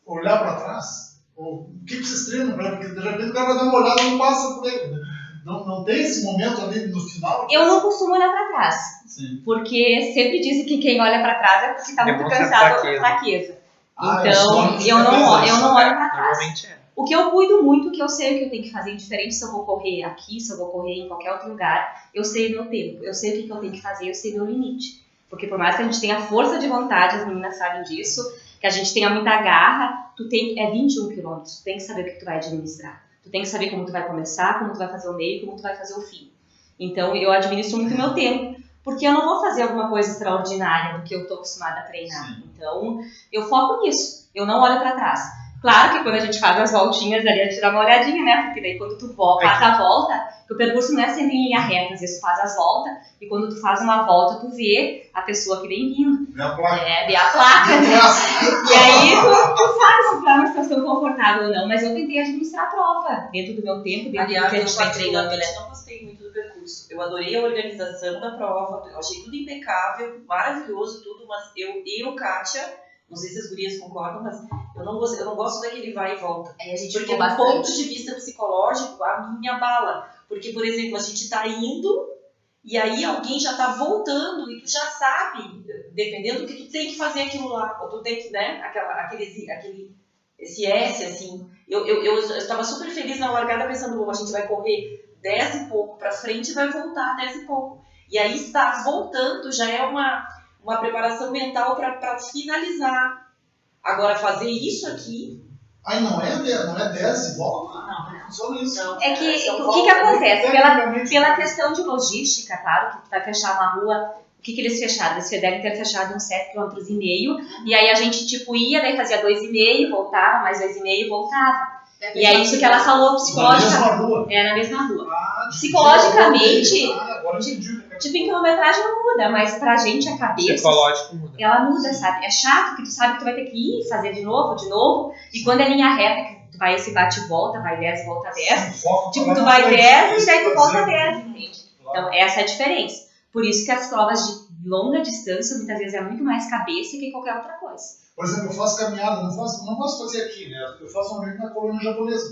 Olhar para trás, o que vocês treinam, porque de repente o cara vai dar uma olhada e não passa por ele, né? Não tem esse momento ali no final? Eu não costumo olhar para trás, Sim. porque sempre dizem que quem olha para trás é porque está muito cansado ou fraqueza. Então, eu não olho para trás. O que eu cuido muito, que eu sei o que eu tenho que fazer, indiferente se eu vou correr aqui, se eu vou correr em qualquer outro lugar, eu sei o meu tempo, eu sei o que eu tenho que fazer, eu sei o meu limite. Porque por mais que a gente tenha força de vontade, as meninas sabem disso, que a gente tenha muita garra, é 21 quilômetros, tu tem que saber o que tu vai administrar. Tu tem que saber como tu vai começar, como tu vai fazer o meio, como tu vai fazer o fim. Então, eu administro muito o meu tempo, porque eu não vou fazer alguma coisa extraordinária do que eu estou acostumada a treinar. Sim. Então, eu foco nisso, eu não olho para trás. Claro que quando a gente faz as voltinhas ali, a gente dá uma olhadinha, né? Porque daí quando tu faz a volta, que o percurso não é sempre em linha reta, às vezes tu faz as voltas, e quando tu faz uma volta, tu vê a pessoa que vem vindo. Vê a placa. Vê a placa. E aí tu sabe se tu tá numa situação confortável ou não, mas eu tentei administrar a prova dentro do meu tempo, dentro do que a gente vai treinando, né? Eu não gostei muito do percurso. Eu adorei a organização da prova, eu achei tudo impecável, maravilhoso tudo, mas eu, Kátia, não sei se as gurias concordam, mas eu não gosto daquele vai e volta. Aí a gente porque do ponto de vista psicológico, a minha bala. Porque, por exemplo, a gente tá indo e aí alguém já tá voltando e tu já sabe, dependendo do que tu tem que fazer aquilo lá. Ou tu tem que, né, esse S, assim. Eu estava super feliz na largada pensando, bom, a gente vai correr 10 e pouco pra frente e vai voltar 10 e pouco. E aí estar voltando já é uma preparação mental para finalizar. Agora, fazer isso aqui... Aí não é 10 e volta? Não funciona isso. Não, É que, o que acontece? Pela questão de logística, claro, que tu vai fechar uma rua, o que eles fecharam? Eles devem ter fechado uns 7,5 km, e aí a gente, ia, daí fazia 2,5, voltava, mais 2,5 e voltava. E é isso que ela falou, psicologicamente. É na mesma rua. Psicologicamente, agora entendi. em quilometragem não muda, mas pra gente a cabeça, psicológico muda. Ela muda, sabe? É chato que tu sabe que tu vai ter que ir fazer de novo, e quando é linha reta, que tu vai esse bate e volta, vai 10, volta 10, tu vai 10 e daí tu volta 10, entende? Então essa é a diferença. Por isso que as provas de longa distância, muitas vezes, é muito mais cabeça que qualquer outra coisa. Por exemplo, eu faço caminhada, não posso fazer aqui, né? Eu faço uma na colônia japonesa.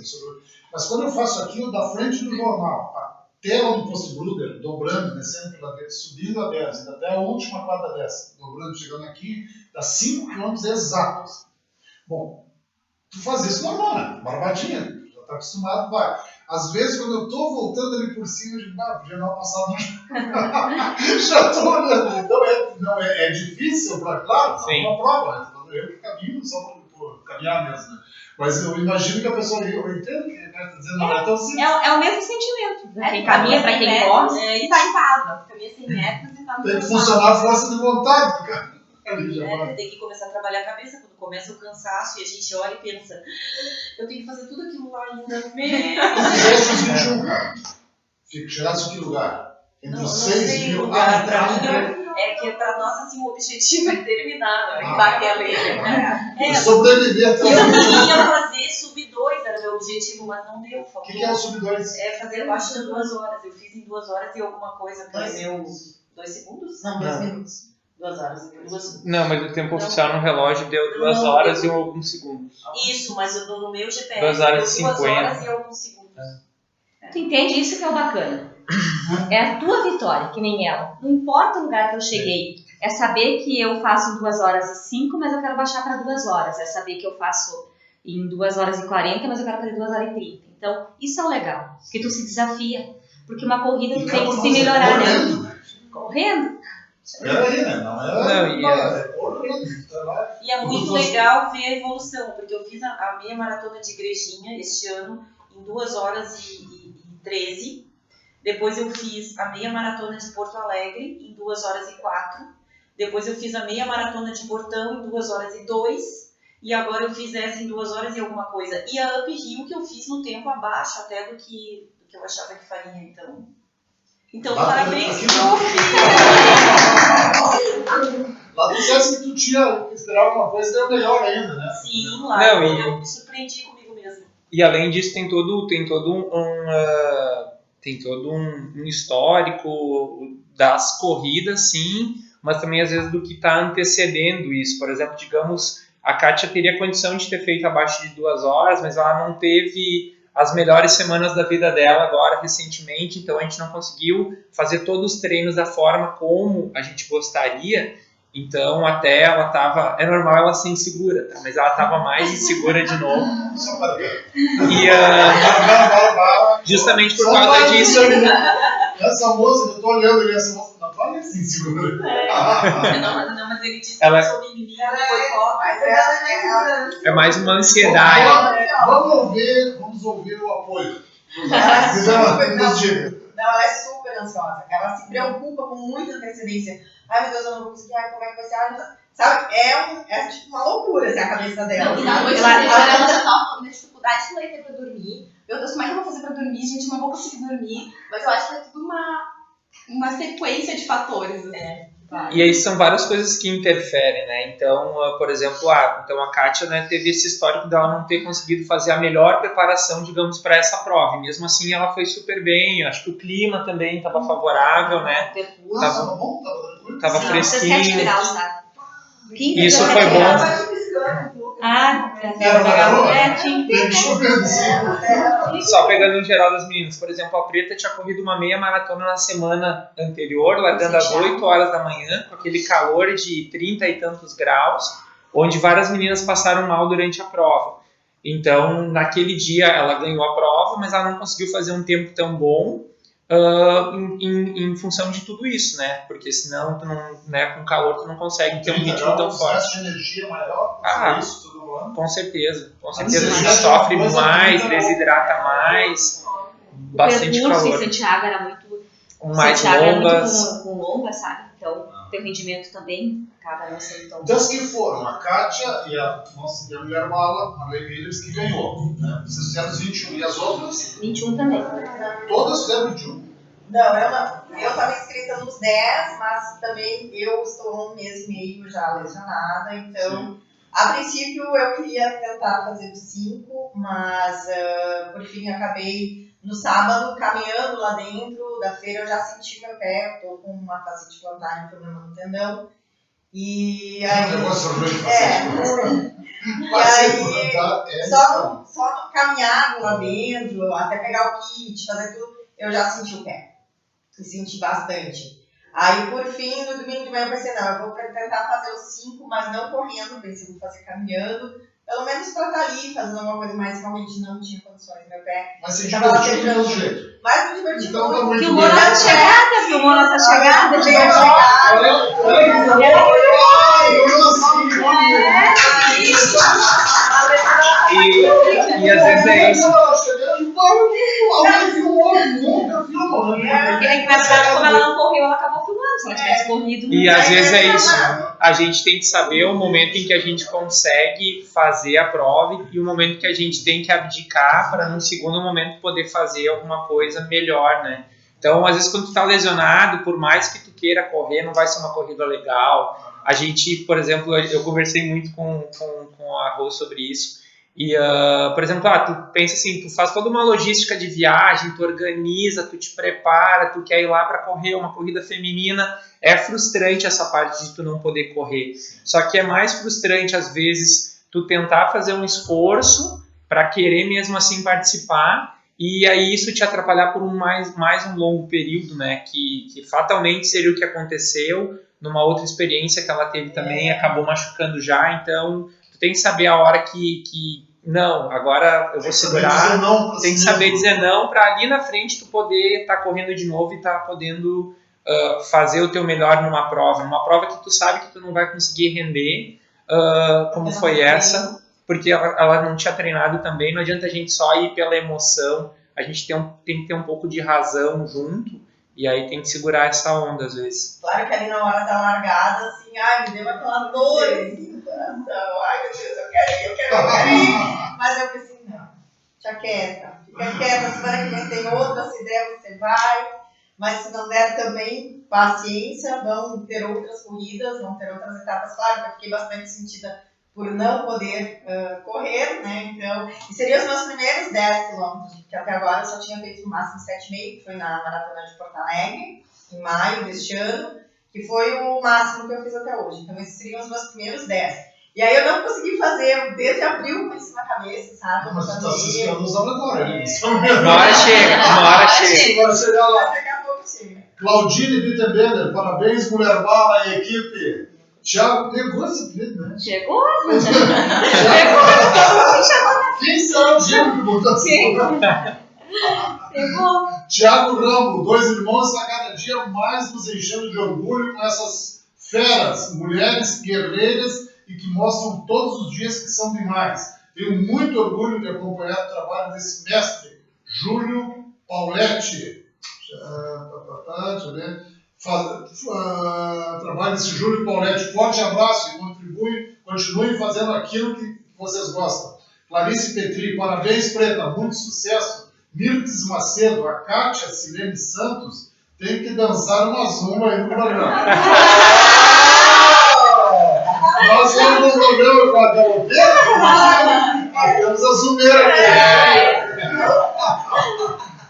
Mas quando eu faço aqui, eu da frente do jornal, até lá no Posto Bruder, dobrando, descendo pela direita, subindo a 10, até a última quadra 10, dobrando, chegando aqui, dá 5 km exatos. Bom, tu faz isso normal, né? Barbadinha, já tá acostumado, vai. Às vezes, quando eu tô voltando ali por cima, eu digo, podia dar uma passada no já tô olhando. Então, é difícil, claro, é uma prova, né? Eu que caminho só por caminhar mesmo, né? Mas eu imagino que a pessoa, eu entendo que está dizendo, não é tão simples. É o mesmo sentimento. Pra quem caminha, pra quem corre, e tá em casa. Caminha 100 metros e tá no Tem que funcionar a força de vontade, cara. Tem que começar a trabalhar a cabeça. Quando começa o cansaço e a gente olha e pensa, eu tenho que fazer tudo aquilo lá ainda. Os 21, cara. Chegasse em que lugar? Entre os 6 e o lugar. É que pra nós, assim, o objetivo é terminar, não é bater a lei. Sobreviver até o Eu queria fazer sub 2, era meu objetivo, mas não deu. O que é o sub 2? É fazer abaixo de 2 horas. Eu fiz em 2 horas e alguma coisa, que é meu 2 segundos? Não, 2 minutos. 2 horas. Não, mas o tempo oficial no relógio deu 2 horas e alguns segundos. Isso, mas no meu GPS 2 horas deu 2 50. horas e alguns segundos. Tu entende? Isso que é o bacana. É a tua vitória, que nem ela. Não importa o lugar que eu cheguei. É saber que eu faço em 2 horas e 5, mas eu quero baixar para 2 horas. É saber que eu faço em 2 horas e 40, mas eu quero fazer 2 horas e 30. Então, isso é o legal. Que tu se desafia. Porque uma corrida tu tem que se melhorar, né? Correndo. Espera aí, né? É correndo. E é muito legal ver a evolução, porque eu fiz a meia maratona de Igrejinha este ano em 2 horas e 13. Depois eu fiz a meia maratona de Porto Alegre em 2 horas e 4. Depois eu fiz a meia maratona de Portão em 2 horas e 2. E agora eu fiz essa em 2 horas e alguma coisa. E a Up Hill que eu fiz no tempo abaixo até do que que eu achava que faria, então. Então, Lá parabéns, aqui prof. Lá tu disseste que tu tinha que esperar alguma coisa, deu melhor ainda, né? Sim, lá Não, eu me surpreendi comigo mesma. E além disso tem todo um histórico das corridas, sim, mas também às vezes do que está antecedendo isso. Por exemplo, digamos, a Kátia teria condição de ter feito abaixo de 2 horas, mas ela não teve as melhores semanas da vida dela agora, recentemente, então a gente não conseguiu fazer todos os treinos da forma como a gente gostaria. Então, até ela tava... É normal ela ser insegura, tá? Mas ela tava mais insegura de novo. Só para ver. E justamente por Só causa para disso... Essa moça, eu tô olhando ali, essa moça não fala assim, segura. Não, mas ele disse que Ela- eu sou mimimi, boicote. Mas ela É mais uma ansiedade. Vamos ouvir o apoio. Nos diga. Não, ela é super ansiosa. Ela se preocupa com muita antecedência. Ai, meu Deus, eu não vou conseguir. Ai, como é que vai ser? Ai, não sei. Sabe? É tipo uma loucura assim, a cabeça dela. Não, e na noite Ela- ela já tava na dificuldade que ela ia ter pra dormir. Meu Deus, como é que eu vou fazer pra dormir? Gente, eu não vou conseguir dormir. Mas eu acho que é tudo uma sequência de fatores. Assim. E aí são várias coisas que interferem, né? Então, por exemplo, então a Kátia, né, teve esse histórico dela não ter conseguido fazer a melhor preparação, digamos, para essa prova. E mesmo assim, ela foi super bem. Eu acho que o clima também estava favorável, né? Tava bom? Tava tranquilo? Tava Sim, 17 fresquinho. graus, tá? 15, Isso 17 foi bom. graus. Tava piscando um pouco. Ah, Era uma garoa? tinha que Teve chovendo, sim. Só pegando no geral das meninas. Por exemplo, a Preta tinha corrido uma meia maratona na semana anterior, largando às 8 horas da manhã, com aquele calor de 30 e tantos graus, onde várias meninas passaram mal durante a prova. Então, naquele dia, ela ganhou a prova, mas ela não conseguiu fazer um tempo tão bom em função de tudo isso, né? Porque senão, tu não, né, com calor, tu não consegue ter um ritmo tão forte. Gasto de energia maior, isso tudo ano. Com certeza. Com Mas certeza a sim, gente sofre coisa mais, muito desidrata mais, O bastante percurso em calor. Santiago era muito... Mais Santiago era longas. muito com longa, sabe? Então, teu rendimento também acaba não sendo tão... Das que foram, a Kátia e a nossa mulher Mala, a Lei Millers, que ganhou. Né? Vocês fizeram os 21 e as outras, 21 também. todas fizeram 21. Não, eu não. Eu estava inscrita nos 10, mas também eu estou um mês e meio já lesionada, então, a princípio eu queria tentar fazer os 5, mas por fim acabei no sábado caminhando lá dentro da feira, eu já senti meu pé, eu tô com uma fascite plantar, um problema no tendão, e aí... O negócio Só no caminhar lá dentro, até pegar o kit, fazer tudo, eu já senti o pé. E senti bastante. Aí, por fim, no domingo de manhã eu pensei, não, eu vou tentar fazer os 5, mas não correndo, pensei, vou fazer caminhando, pelo menos pra estar ali, fazendo alguma coisa mais, realmente não tinha condições, meu pé. Mas se Tava lá divertiu do mesmo tentando. jeito. Mas me diverti Então tá muito. muito Filmou bem. nossa chegada, filmou nossa chegada. Chegou. E às vezes é isso. Porque é engraçado, como ela não correu, ela acabou filmando. Se ela tivesse corrido... E não às ia vezes é ter isso. nada. A gente tem que saber o momento em que a gente consegue fazer a prova e o momento que a gente tem que abdicar para, num segundo momento, poder fazer alguma coisa melhor, né? Então, às vezes, quando tu tá lesionado, por mais que tu queira correr, não vai ser uma corrida legal. A gente, por exemplo, eu conversei muito com a Rô sobre isso. E, por exemplo, tu pensa assim, tu faz toda uma logística de viagem, tu organiza, tu te prepara, tu quer ir lá para correr uma corrida feminina. É frustrante essa parte de tu não poder correr. Só que é mais frustrante, às vezes, tu tentar fazer um esforço para querer mesmo assim participar e aí isso te atrapalhar por mais um longo período, né? Que fatalmente seria o que aconteceu numa outra experiência que ela teve também, acabou machucando já. Então, tu tem que saber a hora que não, agora eu vou segurar. Tem que saber dizer não para ali na frente tu poder estar correndo de novo e estar podendo fazer o teu melhor numa prova que tu sabe que tu não vai conseguir render, como foi essa, porque ela não tinha treinado também. Não adianta a gente só ir pela emoção, a gente tem que ter um pouco de razão junto, e aí tem que segurar essa onda às vezes. Claro que ali na hora da largada, assim, ai, me deu aquela dor, assim, no coração, ai meu Deus, eu quero ir. Mas eu pensei, não, já quieta, Na semana que vem tem outra, se der você vai, mas se não der também, paciência, vão ter outras corridas, vão ter outras etapas. Claro que eu fiquei bastante sentida por não poder correr, né? Então, e seriam os meus primeiros 10 quilômetros, porque até agora eu só tinha feito no máximo 7,5, que foi na Maratona de Porto Alegre, em maio deste ano, que foi o máximo que eu fiz até hoje. Então, esses seriam os meus primeiros 10. E aí eu não consegui fazer desde abril com isso na cabeça, sabe? Não, mas tu tá se inscrevendo nos laboratórios. Uma hora chega. Agora chegar lá. Daqui a pouco chega. Claudine Bittenbender, parabéns, mulher bala e equipe. Thiago, pegou esse apelido, né? Chegou? Quem será o gênio que botou assim? Pegou. Thiago Rambo, 2 irmãos, está cada dia mais nos enchendo de orgulho com essas feras, mulheres guerreiras e que mostram todos os dias que são demais. Tenho muito orgulho de acompanhar o trabalho desse mestre, Júlio Pauletti. Deixa eu ver. Trabalho desse Júlio Pauletti. Forte abraço e continue fazendo aquilo que vocês gostam. Clarice Petri, parabéns, Preta, muito sucesso. Mirtes Macedo, a Kátia Silene Santos tem que dançar uma zumba aí no programa. Nós vamos no programa com a galopeira, nós temos a zumbeira aqui.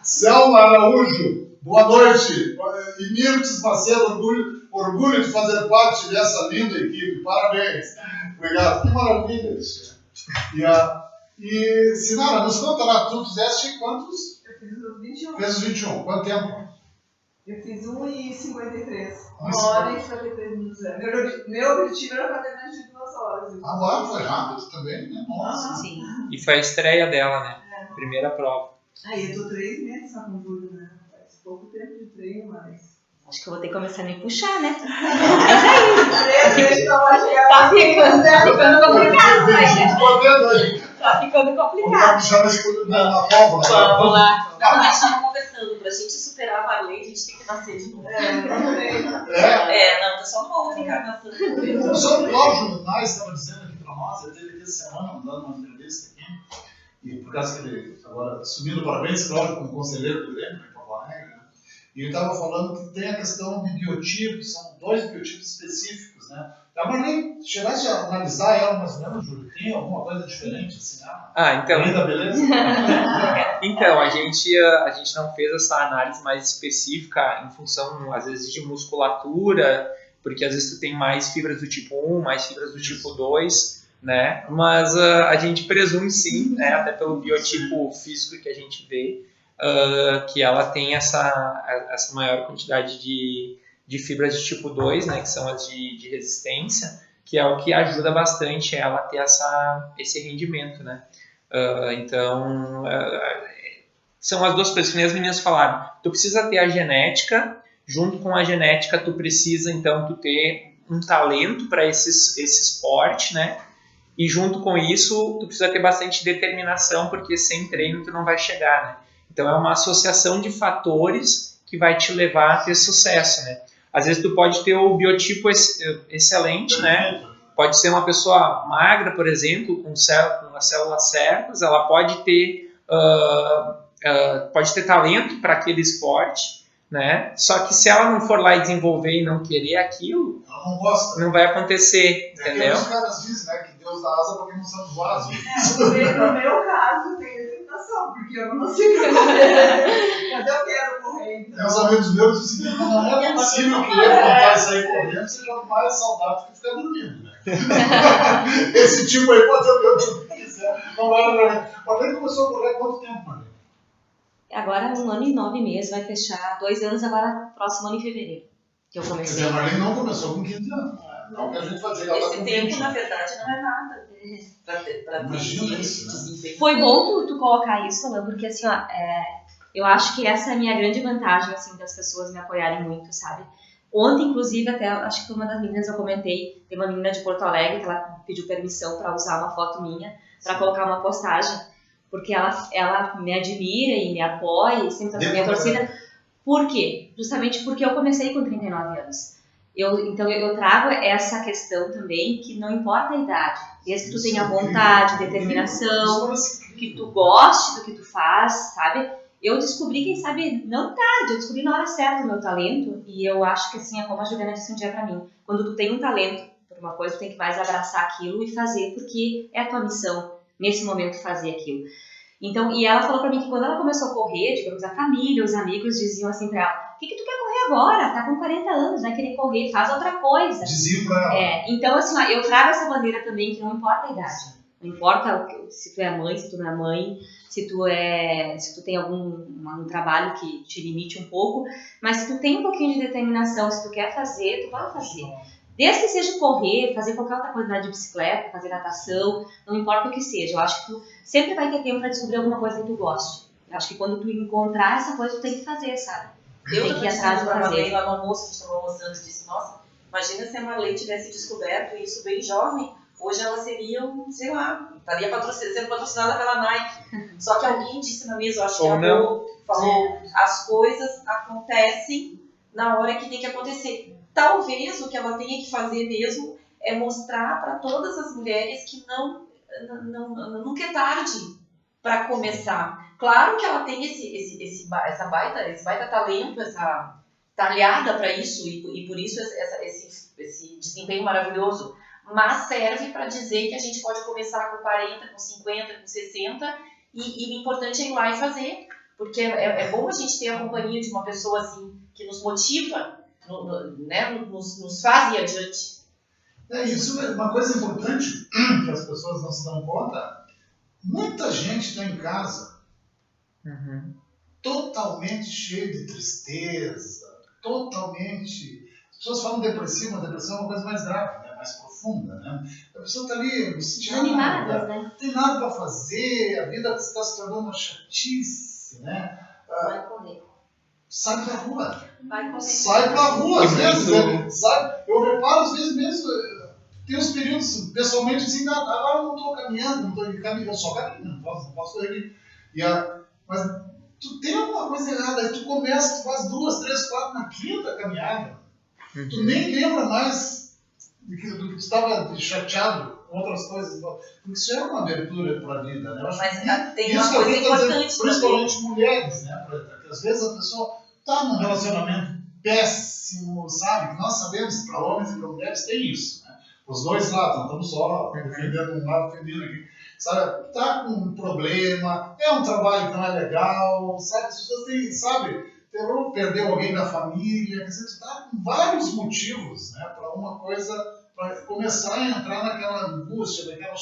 Selma Araújo, boa noite. E Mirtes Macedo, orgulho de fazer parte dessa linda equipe. Parabéns. Obrigado. Que maravilha isso. E Sinara, nos conta lá, tu fizeste quantos? Eu fiz os 21. Fez os 21. Quanto tempo? Eu fiz 1h53. 1h53 minutos. Meu objetivo era fazer mais de 2 horas. Agora foi rápido também, né? Nossa. Sim. E foi a estreia dela, né? Primeira prova. Aí eu tô 3 meses só com tudo, né? Faz pouco tempo de treino, mas... Acho que eu vou ter que começar a me puxar, né? 3 meses pra lá chegar. Tá ficando complicado, Aí. Tá ficando Vamos complicado. puxar na pólvora. Vamos lá. Não, a gente tava conversando, pra gente superar a Varley, a gente tem que nascer de novo. Não treino. Não, tá só uma outra encarnação. O professor Cláudio Nais estava dizendo aqui para nós, ele teve aqui essa semana, dando uma entrevista aqui, e por causa que ele agora subindo parabéns, Cláudio, como conselheiro do Grêmio, em Porto Alegre, né? E ele estava falando que tem a questão de biotipos, são 2 biotipos específicos, né? A Marlene, chegaste a analisar ela mais ou menos, Júlio? Tem alguma coisa diferente assim, Então. Além da beleza? Então, a gente não fez essa análise mais específica em função, às vezes, de musculatura, porque às vezes tu tem mais fibras do tipo 1, mais fibras do tipo 2, né? Mas a gente presume sim, né? Até pelo biotipo físico que a gente vê, que ela tem essa maior quantidade de fibras de tipo 2, né? Que são as de resistência, que é o que ajuda bastante ela a ter esse rendimento, né? Então, são as 2 coisas que nem as meninas falaram. Tu precisa ter a genética, junto com a genética tu precisa, então, tu ter um talento para esse esporte, né? E junto com isso, tu precisa ter bastante determinação, porque sem treino tu não vai chegar, né? Então, é uma associação de fatores que vai te levar a ter sucesso, né? Às vezes tu pode ter o biotipo excelente, né? Pode ser uma pessoa magra, por exemplo, com as células certas, ela pode ter talento para aquele esporte, né? Só que se ela não for lá e desenvolver e não querer aquilo, Ela não gosta. não vai acontecer, É que entendeu? os caras dizem, né, que Deus dá asa para quem não sabe voar. No meu caso, tem limitação, porque eu não consigo correr. Mas eu quero correr, então. Tem uns amigos meus que dizem que não é possível que ele não sair correndo seja mais saudável que ficar dormindo, né? Esse tipo aí pode ser o que quiser. Não vai correr. Mas ele começou a correr há quanto tempo, Maria? Agora 1 ano e 9 meses, vai fechar 2 anos agora, próximo ano em fevereiro, que eu Quer comecei. dizer, a Marlene não começou com 15 anos. Não que a gente vai dizer que ela está Esse com tempo, 20. na verdade, não é nada. Pra Imagina ter isso, né? desempenho. Foi bom tu colocar isso, Alan, porque assim, ó, eu acho que essa é a minha grande vantagem, assim, das pessoas me apoiarem muito, sabe? Ontem, inclusive, até, acho que foi uma das meninas, eu comentei, tem uma menina de Porto Alegre que ela pediu permissão para usar uma foto minha, para colocar uma postagem, porque ela me admira e me apoia e sempre tá na minha torcida. Por quê? Justamente porque eu comecei com 39 anos. Então eu trago essa questão também, que não importa a idade, desde que tu tenha vontade, determinação, que tu goste do que tu faz, sabe? Eu descobri, quem sabe, não tarde, eu descobri na hora certa o meu talento, e eu acho que assim, é como a Juliana disse um dia pra mim, quando tu tem um talento por uma coisa, tu tem que mais abraçar aquilo e fazer, porque é a tua missão, nesse momento, fazer aquilo. Então, e ela falou pra mim que quando ela começou a correr, digamos, a família, os amigos diziam assim pra ela, o que tu quer correr agora? Tá com 40 anos, vai querer correr, faz outra coisa. Diziam pra ela. Então, assim, ó, eu trago essa bandeira também, que não importa a idade. Não importa se tu é mãe, se tu não é mãe, se tu tem um trabalho que te limite um pouco, mas se tu tem um pouquinho de determinação, se tu quer fazer, tu pode fazer. Desde que seja correr, fazer qualquer outra coisa, andar de bicicleta, fazer natação, não importa o que seja. Eu acho que tu sempre vai ter tempo para descobrir alguma coisa que tu goste. Eu acho que quando tu encontrar essa coisa, tu tem que fazer, sabe? Eu tem que ir atrás de fazer. Marley lá no almoço, a gente estava almoçando e disse, nossa, imagina se a Marley tivesse descoberto isso bem jovem, hoje ela seria, sei lá, estaria sendo patrocinada pela Nike. Só que alguém disse na mesa, eu acho que a Rô falou, as coisas acontecem na hora que tem que acontecer. Talvez o que ela tenha que fazer mesmo é mostrar para todas as mulheres que nunca é tarde para começar. Claro que ela tem esse baita talento, essa talhada para isso e por isso esse desempenho maravilhoso. Mas serve para dizer que a gente pode começar com 40, com 50, com 60 e o importante é ir lá e fazer. Porque é bom a gente ter a companhia de uma pessoa assim que nos motiva, nos faz ir adiante. Isso é uma coisa importante que as pessoas não se dão conta. Muita gente está em casa totalmente cheia de tristeza, totalmente... As pessoas falam depressivo, mas depressão é uma coisa mais grave, né? Mais profunda, né? A pessoa está ali animada, né? Não tem nada para fazer, a vida está se tornando uma chatice, né? Vai correr. Sai pra rua. Vai correr. Sai pra rua, às vezes, né? Sabe? Eu reparo, às vezes mesmo, tem uns períodos, pessoalmente, assim, agora eu não estou caminhando, não estou caminhando, eu só caminho, não posso correr aqui. Mas tu tem alguma coisa errada, aí tu começa, tu faz 2, 3, 4, na quinta caminhada, tu nem lembra mais do que tu estava chateado com outras coisas, porque isso é uma abertura para a vida, né? Mas tem uma coisa importante, principalmente mulheres, né? Porque às vezes a pessoa está num relacionamento péssimo, sabe? Nós sabemos que para homens e para mulheres tem isso, né? Os dois lados, não estamos só defendendo um lado defendendo aqui. Sabe? Está com um problema, é um trabalho que não é legal, sabe? As pessoas têm, sabe? Perdeu alguém da família, quer dizer, tu está com vários motivos, né? Para uma coisa, para começar a entrar naquela angústia, naquela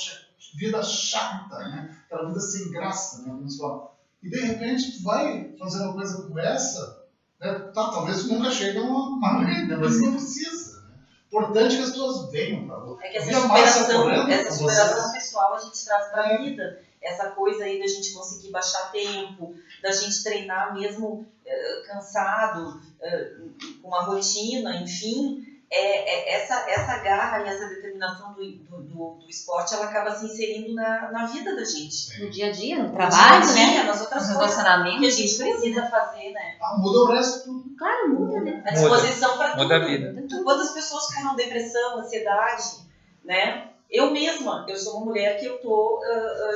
vida chata, né? Aquela vida sem graça, né? Como se fala. E de repente tu vai fazer uma coisa como essa, né? Talvez tu nunca chegue a uma linha, mas não precisa. Né? Importante que as pessoas venham para você. É que essa superação pessoal a gente traz para a vida. Essa coisa aí da gente conseguir baixar tempo, da gente treinar mesmo cansado, com uma rotina, enfim. Essa garra e essa determinação do esporte, ela acaba se inserindo na vida da gente. No dia a dia, no trabalho, né? Nas outras no coisas relacionamento que a gente precisa fazer, né? Muda o resto tudo. Claro, muda, né? A disposição para tudo. Muda a vida. Quantas pessoas curam depressão, ansiedade, né? Eu mesma, eu sou uma mulher que eu tô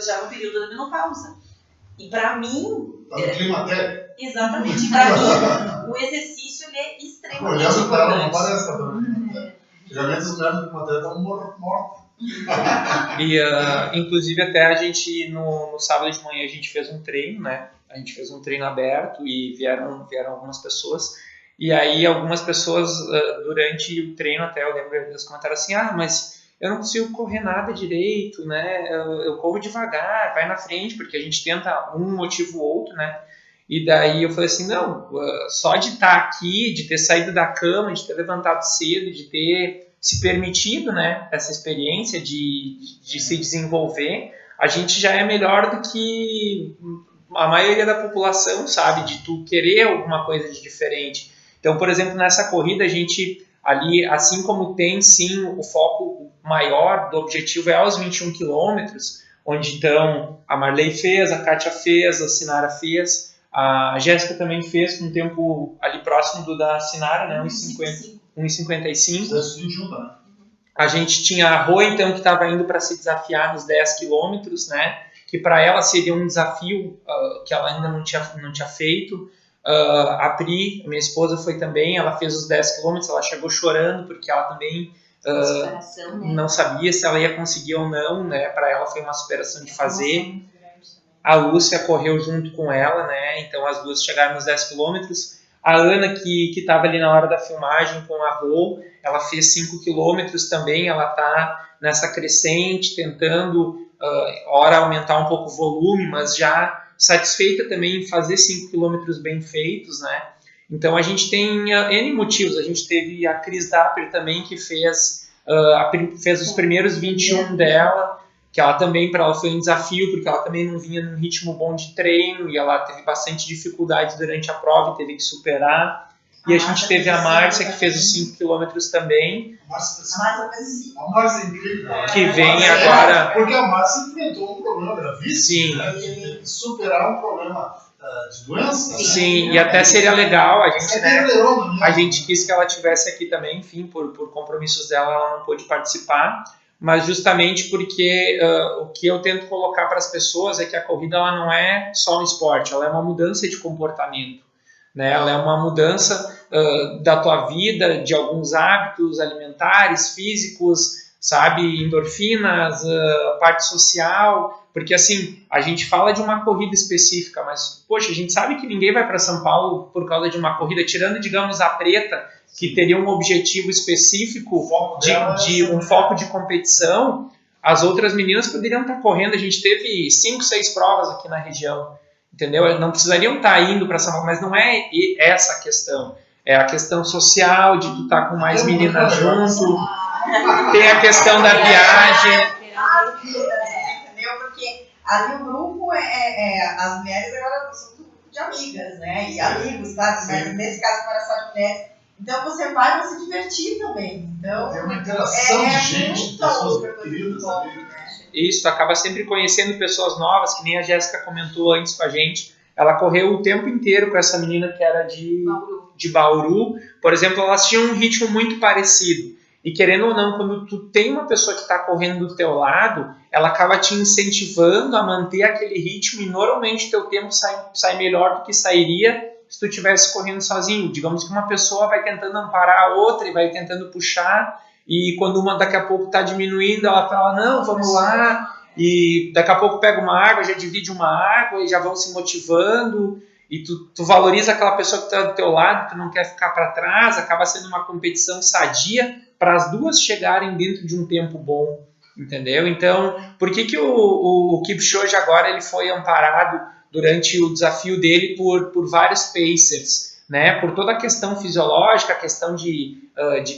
já no período da menopausa. E para mim... Tá no climatério. Exatamente. Para mim, o exercício ele é extremamente olhando para ela, não importante. parece que tá no climatério. Geralmente os mulheres no climatério estão mortas. E, inclusive, até a gente, no sábado de manhã, a gente fez um treino, né? A gente fez um treino aberto e vieram algumas pessoas. E aí, algumas pessoas, durante o treino, até eu lembro, eles comentaram assim, mas eu não consigo correr nada direito, né? Eu corro devagar, vai na frente, porque a gente tenta um motivo ou outro, né? E daí eu falei assim, não, só de estar aqui, de ter saído da cama, de ter levantado cedo, de ter se permitido, né, essa experiência de se desenvolver, a gente já é melhor do que a maioria da população, sabe? De tu querer alguma coisa de diferente. Então, por exemplo, nessa corrida, a gente ali, assim como tem sim o foco maior do objetivo é aos 21 quilômetros, onde então a Marley fez, a Kátia fez, a Sinara fez, a Jéssica também fez com um tempo ali próximo do da Sinara, né, uns 50. 1,55. Vocês se juntam, né? A gente tinha a Rô, então, que estava indo para se desafiar nos 10 quilômetros, né? Que para ela seria um desafio que ela ainda não tinha feito. A Pri, minha esposa, foi também, ela fez os 10 quilômetros, ela chegou chorando, porque ela também não sabia se ela ia conseguir ou não, né? Para ela foi uma superação de fazer. A Lúcia correu junto com ela, né? Então as duas chegaram nos 10 quilômetros. A Ana, que estava ali na hora da filmagem com a Rô, ela fez 5 quilômetros também, ela está nessa crescente, tentando, hora aumentar um pouco o volume, mas já satisfeita também em fazer 5 quilômetros bem feitos, né? Então a gente tem N motivos. A gente teve a Cris Dapper também, que fez os primeiros 21 dela, que ela também, para ela foi um desafio, porque ela também não vinha num ritmo bom de treino, e ela teve bastante dificuldade durante a prova e teve que superar. E a gente teve a Márcia, que fez os 5 quilômetros também. A Márcia é incrível. Que vem agora... Porque a Márcia enfrentou um problema gravíssimo. Sim. Né? Teve que superar um problema de doença. Sim, e até seria legal, a gente quis que ela tivesse aqui também, enfim, por compromissos dela, ela não pôde participar, mas justamente porque o que eu tento colocar para as pessoas é que a corrida ela não é só um esporte, ela é uma mudança de comportamento, né? Ela é uma mudança da tua vida, de alguns hábitos alimentares, físicos, sabe, endorfinas, parte social, porque assim, a gente fala de uma corrida específica, mas poxa, a gente sabe que ninguém vai para São Paulo por causa de uma corrida, tirando, digamos, a Preta, que teria um objetivo específico de um foco de competição. As outras meninas poderiam estar correndo, a gente teve 5, 6 provas aqui na região, entendeu? Não precisariam estar indo para São Paulo, mas não é essa a questão, é a questão social, de tu estar com mais meninas junto, tem a questão da viagem. Entendeu? Porque ali o grupo as mulheres agora são um grupo de amigas, né? E amigos, tá? Nesse caso, para só de mulheres. Então você vai para se divertir também. Então, é uma interação de gente, de pessoas queridas ali. Isso, acaba sempre conhecendo pessoas novas, que nem a Jéssica comentou antes com a gente. Ela correu o tempo inteiro com essa menina que era de Bauru. Por exemplo, elas tinham um ritmo muito parecido. E querendo ou não, quando tu tem uma pessoa que está correndo do teu lado, ela acaba te incentivando a manter aquele ritmo e normalmente teu tempo sai melhor do que sairia se tu estivesse correndo sozinho. Digamos que uma pessoa vai tentando amparar a outra e vai tentando puxar, e quando uma daqui a pouco está diminuindo, ela fala, não, vamos lá, e daqui a pouco pega uma água, já divide uma água e já vão se motivando, e tu valoriza aquela pessoa que está do teu lado, tu não quer ficar para trás, acaba sendo uma competição sadia para as duas chegarem dentro de um tempo bom, entendeu? Então, por que o Kipchoge agora ele foi amparado durante o desafio dele por vários pacers, né? Por toda a questão fisiológica, a questão de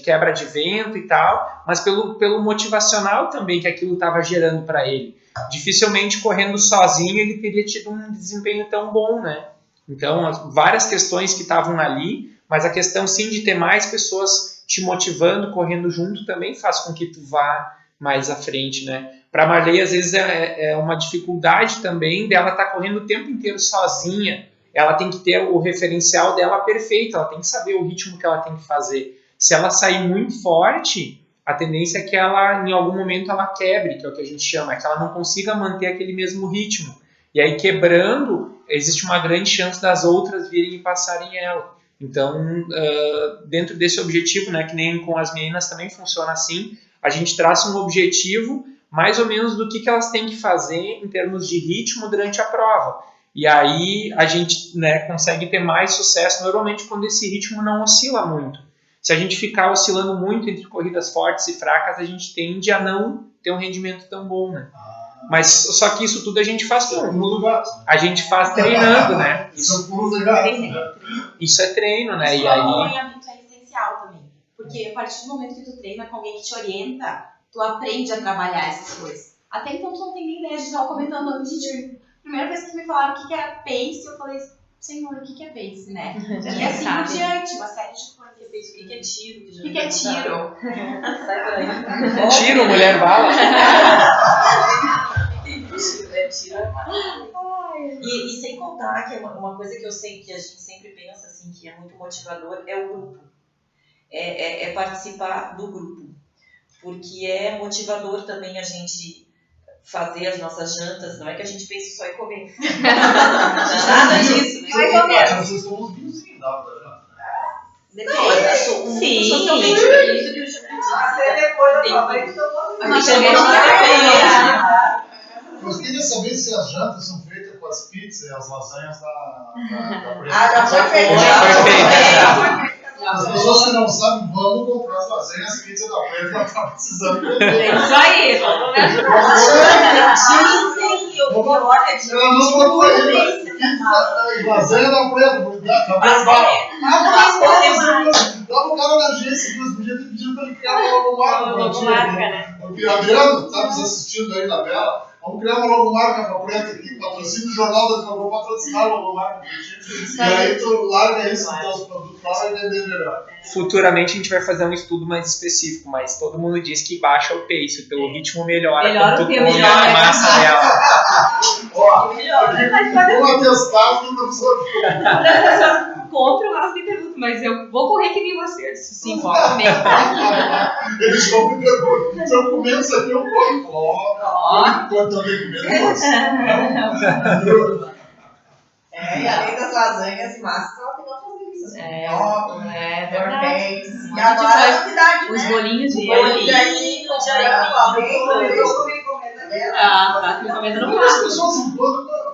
quebra de vento e tal, mas pelo motivacional também que aquilo estava gerando para ele. Dificilmente correndo sozinho ele teria tido um desempenho tão bom, né? Então, várias questões que estavam ali, mas a questão sim de ter mais pessoas te motivando, correndo junto, também faz com que tu vá mais à frente, né? Para a Marley, às vezes, é uma dificuldade também dela estar correndo o tempo inteiro sozinha. Ela tem que ter o referencial dela perfeito, ela tem que saber o ritmo que ela tem que fazer. Se ela sair muito forte, a tendência é que ela, em algum momento, ela quebre, que é o que a gente chama, é que ela não consiga manter aquele mesmo ritmo. E aí, quebrando, existe uma grande chance das outras virem e passarem ela. Então, dentro desse objetivo, né, que nem com as meninas também funciona assim, a gente traça um objetivo mais ou menos do que elas têm que fazer em termos de ritmo durante a prova. E aí a gente, né, consegue ter mais sucesso normalmente quando esse ritmo não oscila muito. Se a gente ficar oscilando muito entre corridas fortes e fracas, a gente tende a não ter um rendimento tão bom, né? Mas só que isso tudo a gente faz a gente faz treinando, né? Isso é treino, né? E aí o acompanhamento é essencial também. Porque a partir do momento que tu treina com alguém que te orienta, tu aprende a trabalhar essas coisas. Até então tu não tem nem ideia, a gente estava comentando antes de... Primeira vez que me falaram o que era pace, eu falei, senhor, o que é pace, né? E assim por diante, uma série de coisas. O que é tiro? O que é tiro? Tiro, mulher bala. E sem contar que uma coisa que eu sei que a gente sempre pensa assim, que é muito motivador, é o grupo. é participar do grupo, porque é motivador também a gente fazer as nossas jantas, não é que a gente pense só em comer. Nada disso, né? Mais ou menos. Vocês estão uns vinhozinhos da hora da janta. Sim. Socialmente, é isso que eu chamo de Até depois da tua mãe, a gente é Eu queria saber se as jantas são feitas com as pizzas e as lasanhas da Preta. Já foi feito. Já foi feito, As pessoas que não sabem, vamos comprar as lasanhas e as pizzas da Preta, ela tá precisando. É isso aí, vamos me ajudar. Sim, eu vi, olha, de Ela não botou ainda. Pizza e lasanha da Preta. Dá pro cara da agência que nós podíamos ter pedido pra ele criar uma logomarca pra ti. Né? O Adriano, tá nos assistindo aí na tela? Vamos criar uma logomarca pra Preta aqui, patrocínio do Jornal da Vou patrocinar a logomarca pra ti. E aí tu larga isso com os produtos lá e vender melhor. Futuramente a gente vai fazer um estudo mais específico, mas todo mundo diz que baixa o pace, o teu ritmo melhora Melhora quando o tu teu, come melhora, a massa dela. Ó, vamos atestar que o professor Compro lá, me pergunto, mas eu vou correr que nem você. Eu disse, sim, pode comer. Eles vão me perguntar, se eu comer isso aqui, eu como. Ó, quanto alguém comendo? E além das lasanhas e massas, ela tem outras delícias. É verdade. Bordéis. E A gente agora faz a novidade, Os né? bolinhos de Bolinho com de aipim. Eu comi comendo. tá me comendo no As prato. pessoas,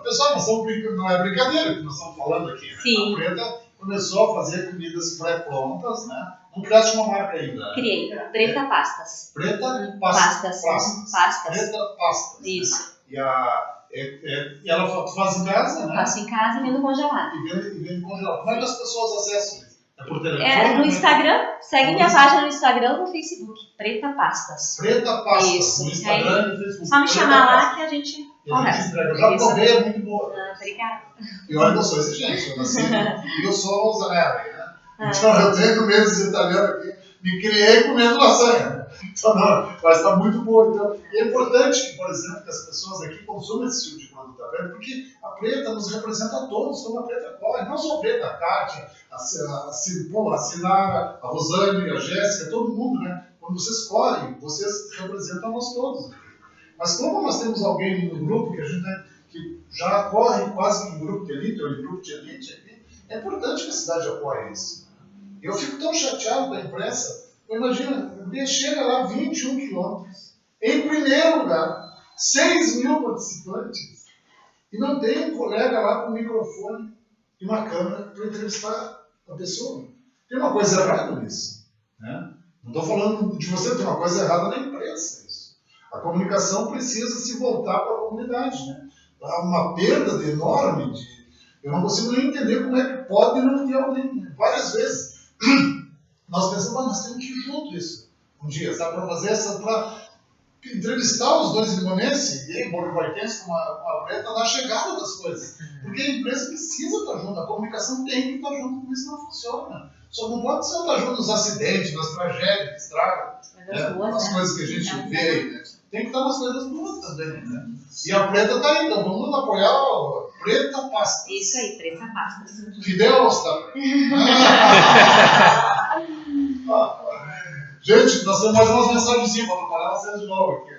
pessoal, nós estamos brincando, não é brincadeira que nós estamos falando aqui. Né? Sim. A Preta começou a fazer comidas pré-prontas, né? Não criaste uma marca ainda. Criei. Preta Pastas. Preta Pastas. Pastas. Preta Pastas. Isso. E ela faz em casa, né? Faço em casa e vendo congelado. E vende congelado. Como é que as pessoas acessam isso? É por telefone? É, no né? Instagram, segue minha página no Instagram ou no Facebook. Preta Pastas. Preta Pastas. Isso. No Instagram e no Facebook. Só me Preta chamar lá Pastas. que a gente E a gente conversa. entrega. Eu já Isso. provei, é muito boa. Obrigada. E olha que eu sou exigente, eu nasci e eu sou Zanelli, né? Então eu tenho medos italianos aqui, me criei comendo lasanha. Então não, mas está muito boa. Então, e é importante que, por exemplo, que as pessoas aqui consumam esse tipo de produto da Preta, porque a Preta nos representa a todos, como a Preta corre, não só a Preta, a Kátia, a Sinara, a Rosane, a Jéssica, todo mundo, né? Quando vocês correm, vocês representam nós todos. Mas como nós temos alguém no grupo que a gente que já corre quase que em grupo de elite, ou em grupo de elite aqui, é importante que a cidade apoie isso. Eu fico tão chateado com a imprensa. Imagina, chega lá 21 quilômetros, em primeiro lugar, 6 mil participantes, e não tem um colega lá com um microfone e uma câmera para entrevistar a pessoa. Tem uma coisa errada nisso. Né? Não estou falando de você, tem uma coisa errada na imprensa. Isso. A comunicação precisa se voltar para a comunidade. Né? Há uma perda enorme de... Eu não consigo nem entender como é que pode não ter alguém. Várias vezes nós pensamos, nós temos que ir junto isso um dia, sabe? Para fazer essa, para entrevistar os dois limonenses e borboitenses com a Preta na chegada das coisas. Porque a empresa precisa estar junto, a comunicação tem que estar junto, porque isso não funciona. Só não pode só estar junto nos acidentes, nas tragédias que estragam, as coisas que a gente vê aí, né? Tem que estar nas coisas boas também, né? E a Preta está aí, então vamos apoiar a Preta Pastas. Isso aí, Preta Pastas. Fidel está. Gente, nós temos mais umas mensagenzinhas para trabalhar vocês de novo aqui.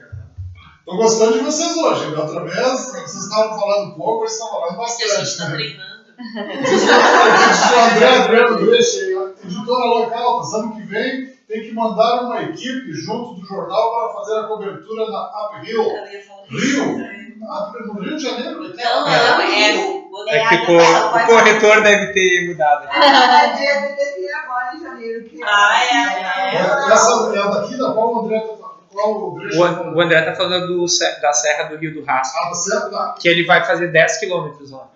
Estou gostando de vocês hoje. Da outra vez, vocês estavam falando pouco, eles estão falando bastante. A gente está treinando. Adriano Brecha, editora local, ano que vem tem que mandar uma equipe junto do jornal para fazer a cobertura na Up Hill. Rio? No Rio de Janeiro? É que o corretor deve ter mudado. A dia de agora em janeiro. Essa é daqui da qual o André está falando? O André está falando da Serra do Rio do Rastro. Ah, certo, tá. Que ele vai fazer 10 quilômetros lá.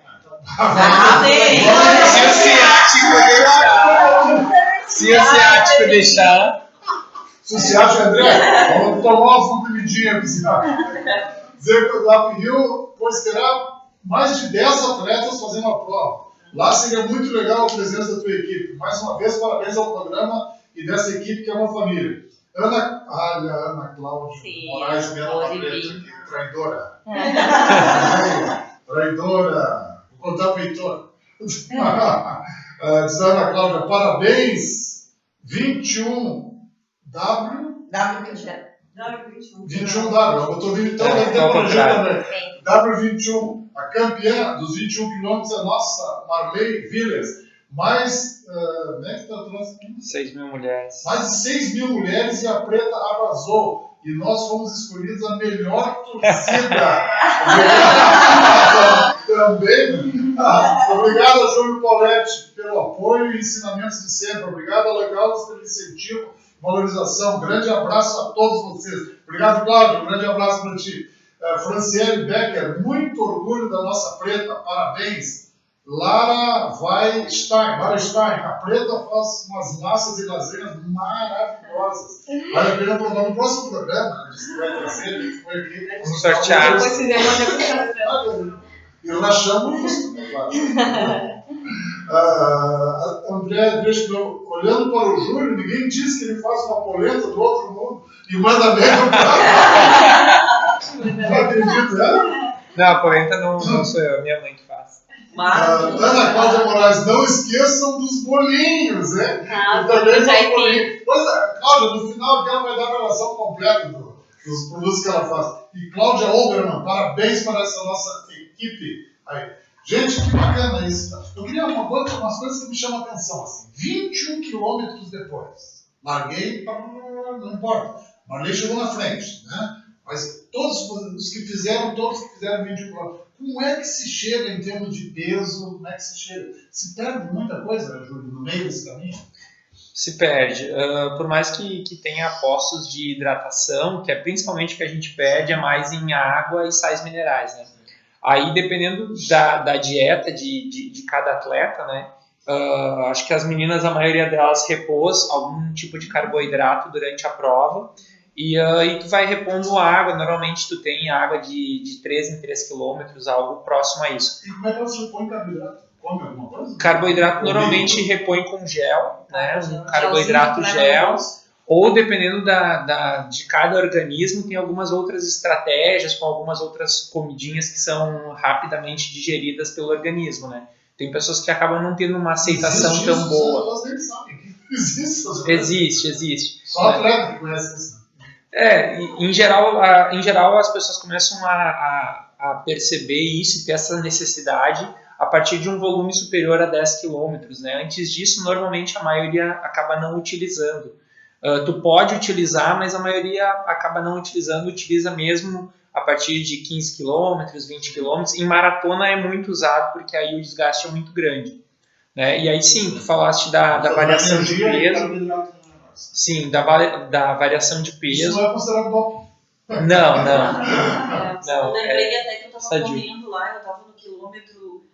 Se o ciático deixar. Se o ciático, André, vamos tomar uma comprimidinha pro ciático. Dizer que lá no Rio, pois terá mais de 10 atletas fazendo a prova. Lá seria muito legal a presença da tua equipe. Mais uma vez, parabéns ao programa e dessa equipe que é uma família. Ana Cláudia Moraes, minha nova preta aqui, traidora. Traidora. Vou contar peitora. Diz a Ana Cláudia, parabéns. 21W. W21. 21W, eu botou 20, então vai ter ao projeto contrário. também. W21, a campeã dos 21 quilômetros é a nossa Marley Villas. Mais, como é que tá atrás? 6.000 mulheres. Mais de 6.000 mulheres e a Preta arrasou. E nós fomos escolhidos a melhor torcida. Também. Obrigado, Júlio Pauletti, pelo apoio e ensinamentos de sempre. Obrigado, Alegados, pelo incentivo, valorização. Grande abraço a todos vocês. Obrigado, Cláudio. Grande abraço para ti. Franciele Becker, muito orgulho da nossa Preta. Parabéns. Lara Stein, a Preta faz umas massas e lasanhas maravilhosas. Vale a pena provar no próximo programa. A gente vai trazer, a gente foi aqui. Vamos sortear. Depois fizemos uma degustação. E rachamos o custo, claro. André, olhando para o Júlio, ninguém diz que ele faz uma polenta do outro mundo e manda bem no prato. Não acredito, né? Não, a polenta não sou eu, minha mãe que faz. Ana Cláudia Moraes, não esqueçam dos bolinhos, né? Ah, Eu também já faço bolinho. Pois é, Cláudia, no final aqui ela vai dar a relação completa dos produtos que ela faz. E Cláudia Oberman, parabéns para essa nossa equipe. Aí. Gente, que bacana isso. Eu queria umas coisas que me chamam a atenção. Assim, 21 quilômetros depois. Larguei, não importa. Marley chegou na frente, né? Mas todos os que fizeram 21 quilômetros. Como é que se chega em termos de peso? Como é que se chega? Se perde muita coisa, Júlio, no meio desse caminho? Se perde. Por mais que tenha postos de hidratação, que é principalmente o que a gente perde, é mais em água e sais minerais, né? Aí, dependendo da dieta de cada atleta, né? Acho que as meninas, a maioria delas repôs algum tipo de carboidrato durante a prova. E tu vai repondo água, normalmente tu tem água de 3 em 3 quilômetros, algo próximo a isso. E como é que você repõe carboidrato? Come alguma coisa? Carboidrato normalmente repõe com gel, né? Um carboidrato gel, ou dependendo de cada organismo, tem algumas outras estratégias, com algumas outras comidinhas que são rapidamente digeridas pelo organismo, né? Tem pessoas que acabam não tendo uma aceitação tão boa. Elas nem sabem que existe. Existe. Só atleta que conhece isso. Em geral as pessoas começam a perceber isso e ter essa necessidade a partir de um volume superior a 10 km, né? Antes disso, normalmente a maioria acaba não utilizando. Tu pode utilizar, mas a maioria acaba não utilizando, utiliza mesmo a partir de 15 km, 20 km. Em maratona é muito usado, porque aí o desgaste é muito grande, né? E aí sim, tu falaste da variação de peso. Sim, da variação de peso. Isso não é considerado doping. Não. Eu lembrei até que eu tava sadio. correndo lá, eu tava no quilômetro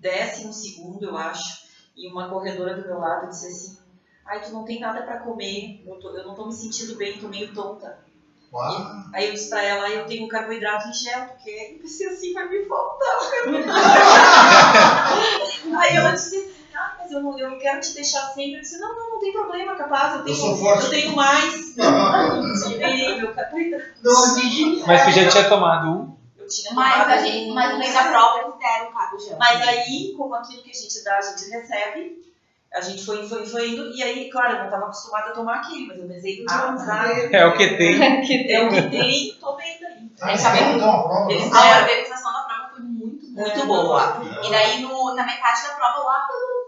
12º, eu acho, e uma corredora do meu lado disse assim: ai, tu não tem nada pra comer, eu não tô me sentindo bem, tô meio tonta. Uau. Aí eu disse pra ela: eu tenho carboidrato em gel, tu quer? Eu pensei assim, vai me faltar o carboidrato. Aí ela disse: ah, mas eu não quero te deixar sempre. Eu disse: não tem problema, capaz, sou forte. eu tenho mais. Tirei meu carboidrato. Mas tu já tinha tomado um? Eu tinha Mas tomado no meio da prova eles deram um carbo gel. Mas aí, como aquilo que a gente dá, a gente recebe, a gente foi indo, e aí, claro, eu não estava acostumada a tomar aquilo, mas eu pensei no usar. É o que tem. É o que tem, tomei daí. Eles dão uma prova. Eles A organização da prova foi muito boa. E daí na metade da prova lá pelo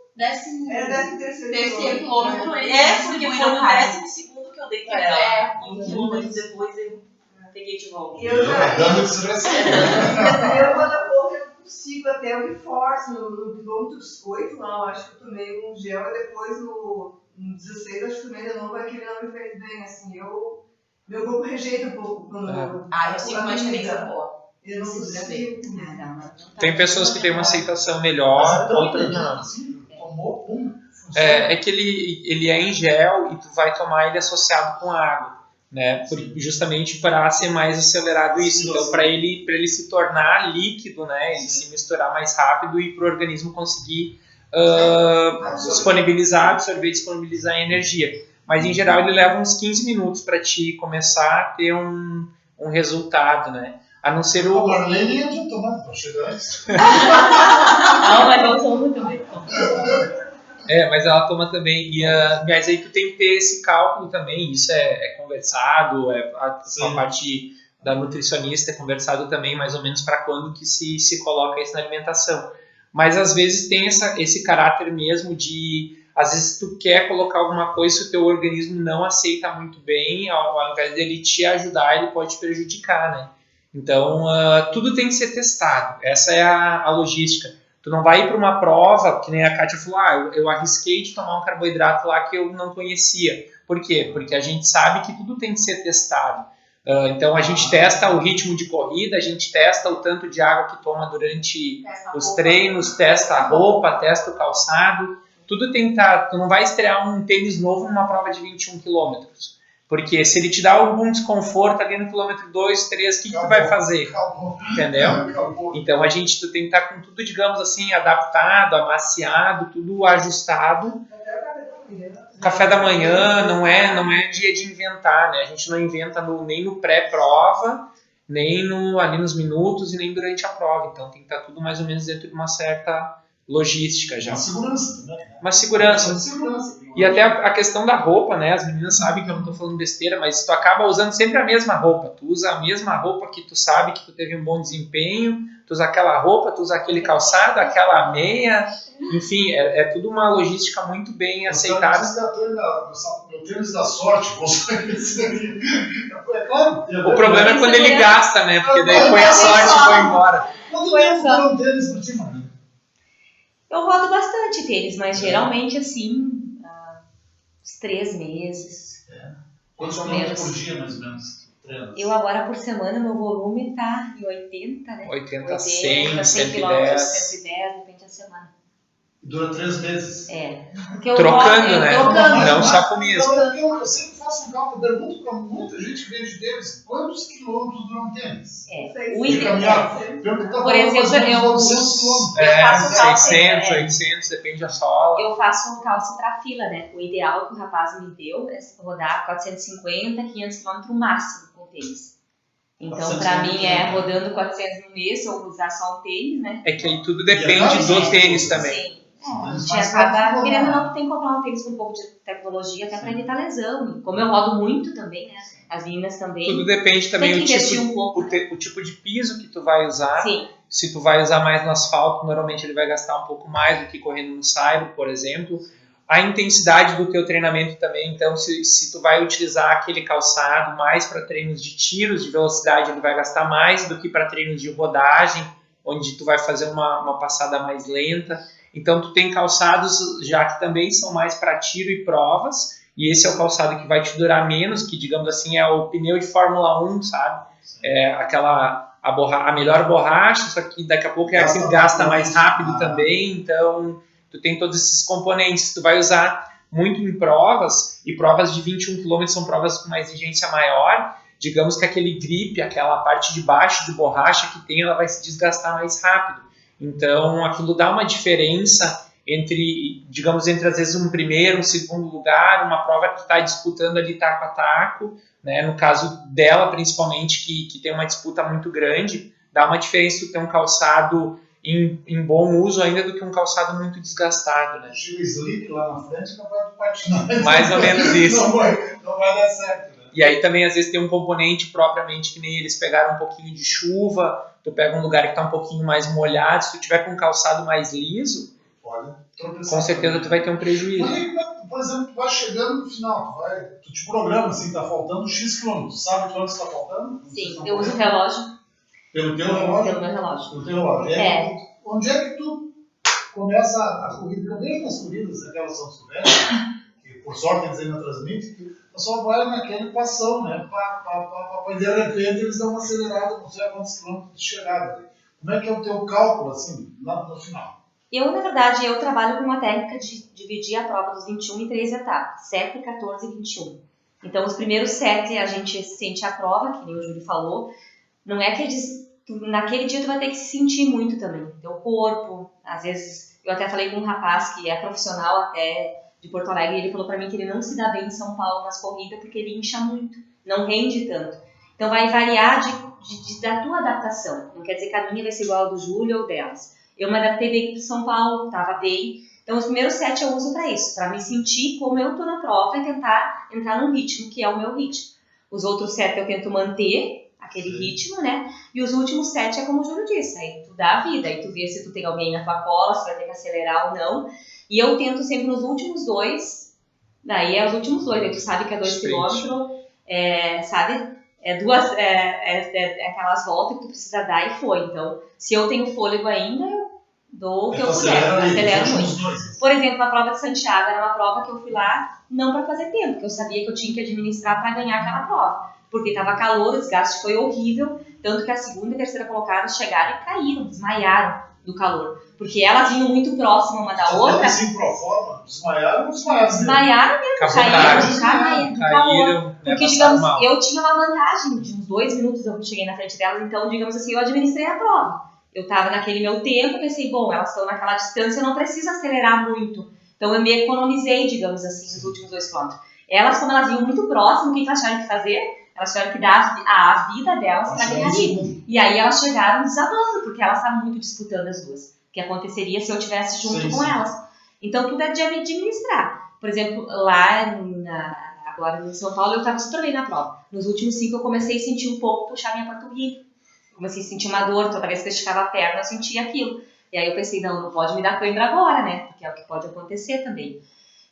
Era 13º terceiro quilômetro eles Porque foi distribuíram no carbo. 12º que eu dei pra ela. E 1 quilômetro depois eu peguei de volta. E eu já. Dando de recebe. Eu, quando eu corro, eu consigo até o reforço. No quilômetro 8, não, acho que eu tomei um gel e depois no 16, acho que tomei de novo, aquele não me fez bem. Assim, meu corpo rejeita um pouco quando Eu sinto uma diferença boa. eu não consigo. Tem pessoas que têm uma aceitação melhor, outras não. Tomou, pum. É que ele é em gel e tu vai tomar ele associado com água, né? Justamente para ser mais acelerado isso. Então, para ele se tornar líquido, né? Ele se misturar mais rápido e para o organismo conseguir absorver e disponibilizar energia. Mas, em geral, ele leva uns 15 minutos para te começar a ter um resultado, né? A não ser O o... Marlene ia já tomar, pra chegar antes. Não, mas eu sou muito bem. Mas ela toma também. Mas aí tu tem que ter esse cálculo também, isso é conversado, a parte da nutricionista é conversado também, mais ou menos para quando que se coloca isso na alimentação. Mas às vezes tem esse caráter mesmo de, às vezes tu quer colocar alguma coisa que o teu organismo não aceita muito bem, ao invés dele te ajudar, ele pode te prejudicar, né? Então, tudo tem que ser testado. Essa é a logística. Tu não vai ir para uma prova, que nem a Kátia falou, eu arrisquei de tomar um carboidrato lá que eu não conhecia. Por quê? Porque a gente sabe que tudo tem que ser testado. Então, a gente testa o ritmo de corrida, a gente testa o tanto de água que toma durante os treinos, testa a roupa, testa o calçado. Tudo tem que estar... Tu não vai estrear um tênis novo numa prova de 21 quilômetros. Porque se ele te dá algum desconforto ali no quilômetro 2, 3, o que tu vai fazer? Entendeu? Então tu tem que estar com tudo, digamos assim, adaptado, amaciado, tudo ajustado. Café da manhã não é dia de inventar, né? A gente não inventa nem no pré-prova, nem ali nos minutos e nem durante a prova. Então tem que estar tudo mais ou menos dentro de uma certa logística já. Uma segurança, né? Uma segurança. E até a questão da roupa, né? As meninas sabem que eu não estou falando besteira, mas tu acaba usando sempre a mesma roupa. Tu usa a mesma roupa que tu sabe que tu teve um bom desempenho, tu usa aquela roupa, tu usa aquele calçado, aquela meia, enfim, é tudo uma logística muito bem aceitada. Meu tênis da sorte, é claro. O problema é quando ele gasta, né? Porque daí põe a sorte e vai embora. Quanto tempo dura um tênis pra ti, mano? Eu rodo bastante tênis, mas geralmente assim, uns 3 meses. Quantos quilômetros por dia, mais ou menos? Eu agora por semana, meu volume tá em 80, né? 80, 100, 100 km, 110, depende da semana. Dura 3 meses. Trocando, né? Não só comigo. Eu sempre faço um cálculo, pergunto pra muita gente que vende tênis, quantos quilômetros dura um tênis? O ideal. Por exemplo, eu faço calça. 600, 800, depende da sola. Eu faço um calça pra fila, né? O ideal que o rapaz me deu é rodar 450, 500 km no máximo com tênis. Então, pra mim, rodando 400 no mês, ou usar só um tênis, né? É que aí tudo depende do tênis também. Sim. A gente acaba querendo ou não, tu tem que comprar um tênis com um pouco de tecnologia até para evitar lesão. E como eu rodo muito também, né? As meninas também. Tudo depende também do tipo, o tipo de piso que tu vai usar. Sim. Se tu vai usar mais no asfalto, normalmente ele vai gastar um pouco mais do que correndo no saibro, por exemplo. A intensidade do teu treinamento também. Então, se tu vai utilizar aquele calçado mais para treinos de tiros de velocidade, ele vai gastar mais do que para treinos de rodagem, onde tu vai fazer uma passada mais lenta. Então, tu tem calçados já que também são mais para tiro e provas, e esse é o calçado que vai te durar menos, que, digamos assim, é o pneu de Fórmula 1, sabe? É a melhor borracha, só que daqui a pouco é a que gasta mais rápido também, então tu tem todos esses componentes. Tu vai usar muito em provas, e provas de 21 km são provas com uma exigência maior, digamos que aquele grip, aquela parte de baixo de borracha que tem, ela vai se desgastar mais rápido. Então, aquilo dá uma diferença entre às vezes um primeiro, um segundo lugar, uma prova que está disputando ali taco a taco, né? No caso dela, principalmente, que tem uma disputa muito grande, dá uma diferença tu ter um calçado em bom uso ainda do que um calçado muito desgastado, né? Tira o slip lá na frente, não vai patinar. Mais ou menos isso. Não vai dar certo, né? E aí também, às vezes, tem um componente propriamente que nem eles pegaram um pouquinho de chuva, tu pega um lugar que está um pouquinho mais molhado, se tu tiver com um calçado mais liso, com certeza tu vai ter um prejuízo. Mas, por exemplo, tu vai chegando no final, tu te programa assim, tá faltando X quilômetros, sabe quantos está faltando? Sim, eu uso o relógio. Pelo teu relógio? Pelo meu relógio. Pelo teu relógio. Onde é que tu começa a corrida? Porque eu vejo nas corridas, aquelas São Silvestre, que por sorte eles ainda transmitem, que o pessoal vai naquele passão, né? E de repente eles dão uma acelerada, não sei a quantos quilômetros de chegada. Como é que é o teu cálculo, assim, lá no final? Na verdade, eu trabalho com uma técnica de dividir a prova dos 21 em 3 etapas, 7, 14 e 21. Então, os primeiros 7 a gente sente a prova, que nem o Júlio falou. Não é que naquele dia tu vai ter que se sentir muito também. Teu corpo, às vezes, eu até falei com um rapaz que é profissional até de Porto Alegre, e ele falou pra mim que ele não se dá bem em São Paulo nas corridas porque ele incha muito, não rende tanto. Então, vai variar da tua adaptação. Não quer dizer que a minha vai ser igual ao do Júlio ou delas. Eu me adaptei bem para São Paulo, estava bem, Então, os primeiros 7 eu uso para isso, para me sentir como eu tô na prova e tentar entrar num ritmo que é o meu ritmo. Os outros 7 eu tento manter aquele ritmo, né? E os últimos 7 é como o Júlio disse, aí tu dá a vida, aí tu vê se tu tem alguém na tua cola, se vai ter que acelerar ou não. E eu tento sempre nos últimos 2, daí é os últimos 2, aí tu sabe que é 2 km, sabe? Aquelas voltas que tu precisa dar e foi. Então, se eu tenho fôlego ainda, eu dou o que eu puder, acelero muito. Por exemplo, a prova de Santiago era uma prova que eu fui lá não para fazer tempo, porque eu sabia que eu tinha que administrar para ganhar aquela prova. Porque estava calor, o desgaste foi horrível, tanto que a segunda e terceira colocadas chegaram e caíram, desmaiaram do calor. Porque elas vinham muito próximas uma da outra. Assim, pro forma, desmaiaram ou desmaiaram? Desmaiaram mesmo, caíram, caíram. Porque, digamos, eu tinha uma vantagem de uns 2 minutos, eu cheguei na frente delas, então, digamos assim, eu administrei a prova. Eu estava naquele meu tempo, pensei, bom, elas estão naquela distância, eu não preciso acelerar muito. Então, eu me economizei, digamos assim, nos últimos 2 quilômetros. Elas, como elas vinham muito próximo, o que acharam que fazer? Elas tiveram que dar a vida delas para ganhar ali. E aí elas chegaram desabando, porque elas estavam muito disputando as duas. O que aconteceria se eu estivesse junto com elas. Então, tudo é de administrar. Por exemplo, lá agora em São Paulo, eu estava super bem na prova. Nos últimos 5, eu comecei a sentir um pouco, puxar minha panturrilha. Comecei a sentir uma dor, toda vez que eu esticava a perna, eu sentia aquilo. E aí eu pensei, não pode me dar cãibra agora, né? Porque é o que pode acontecer também.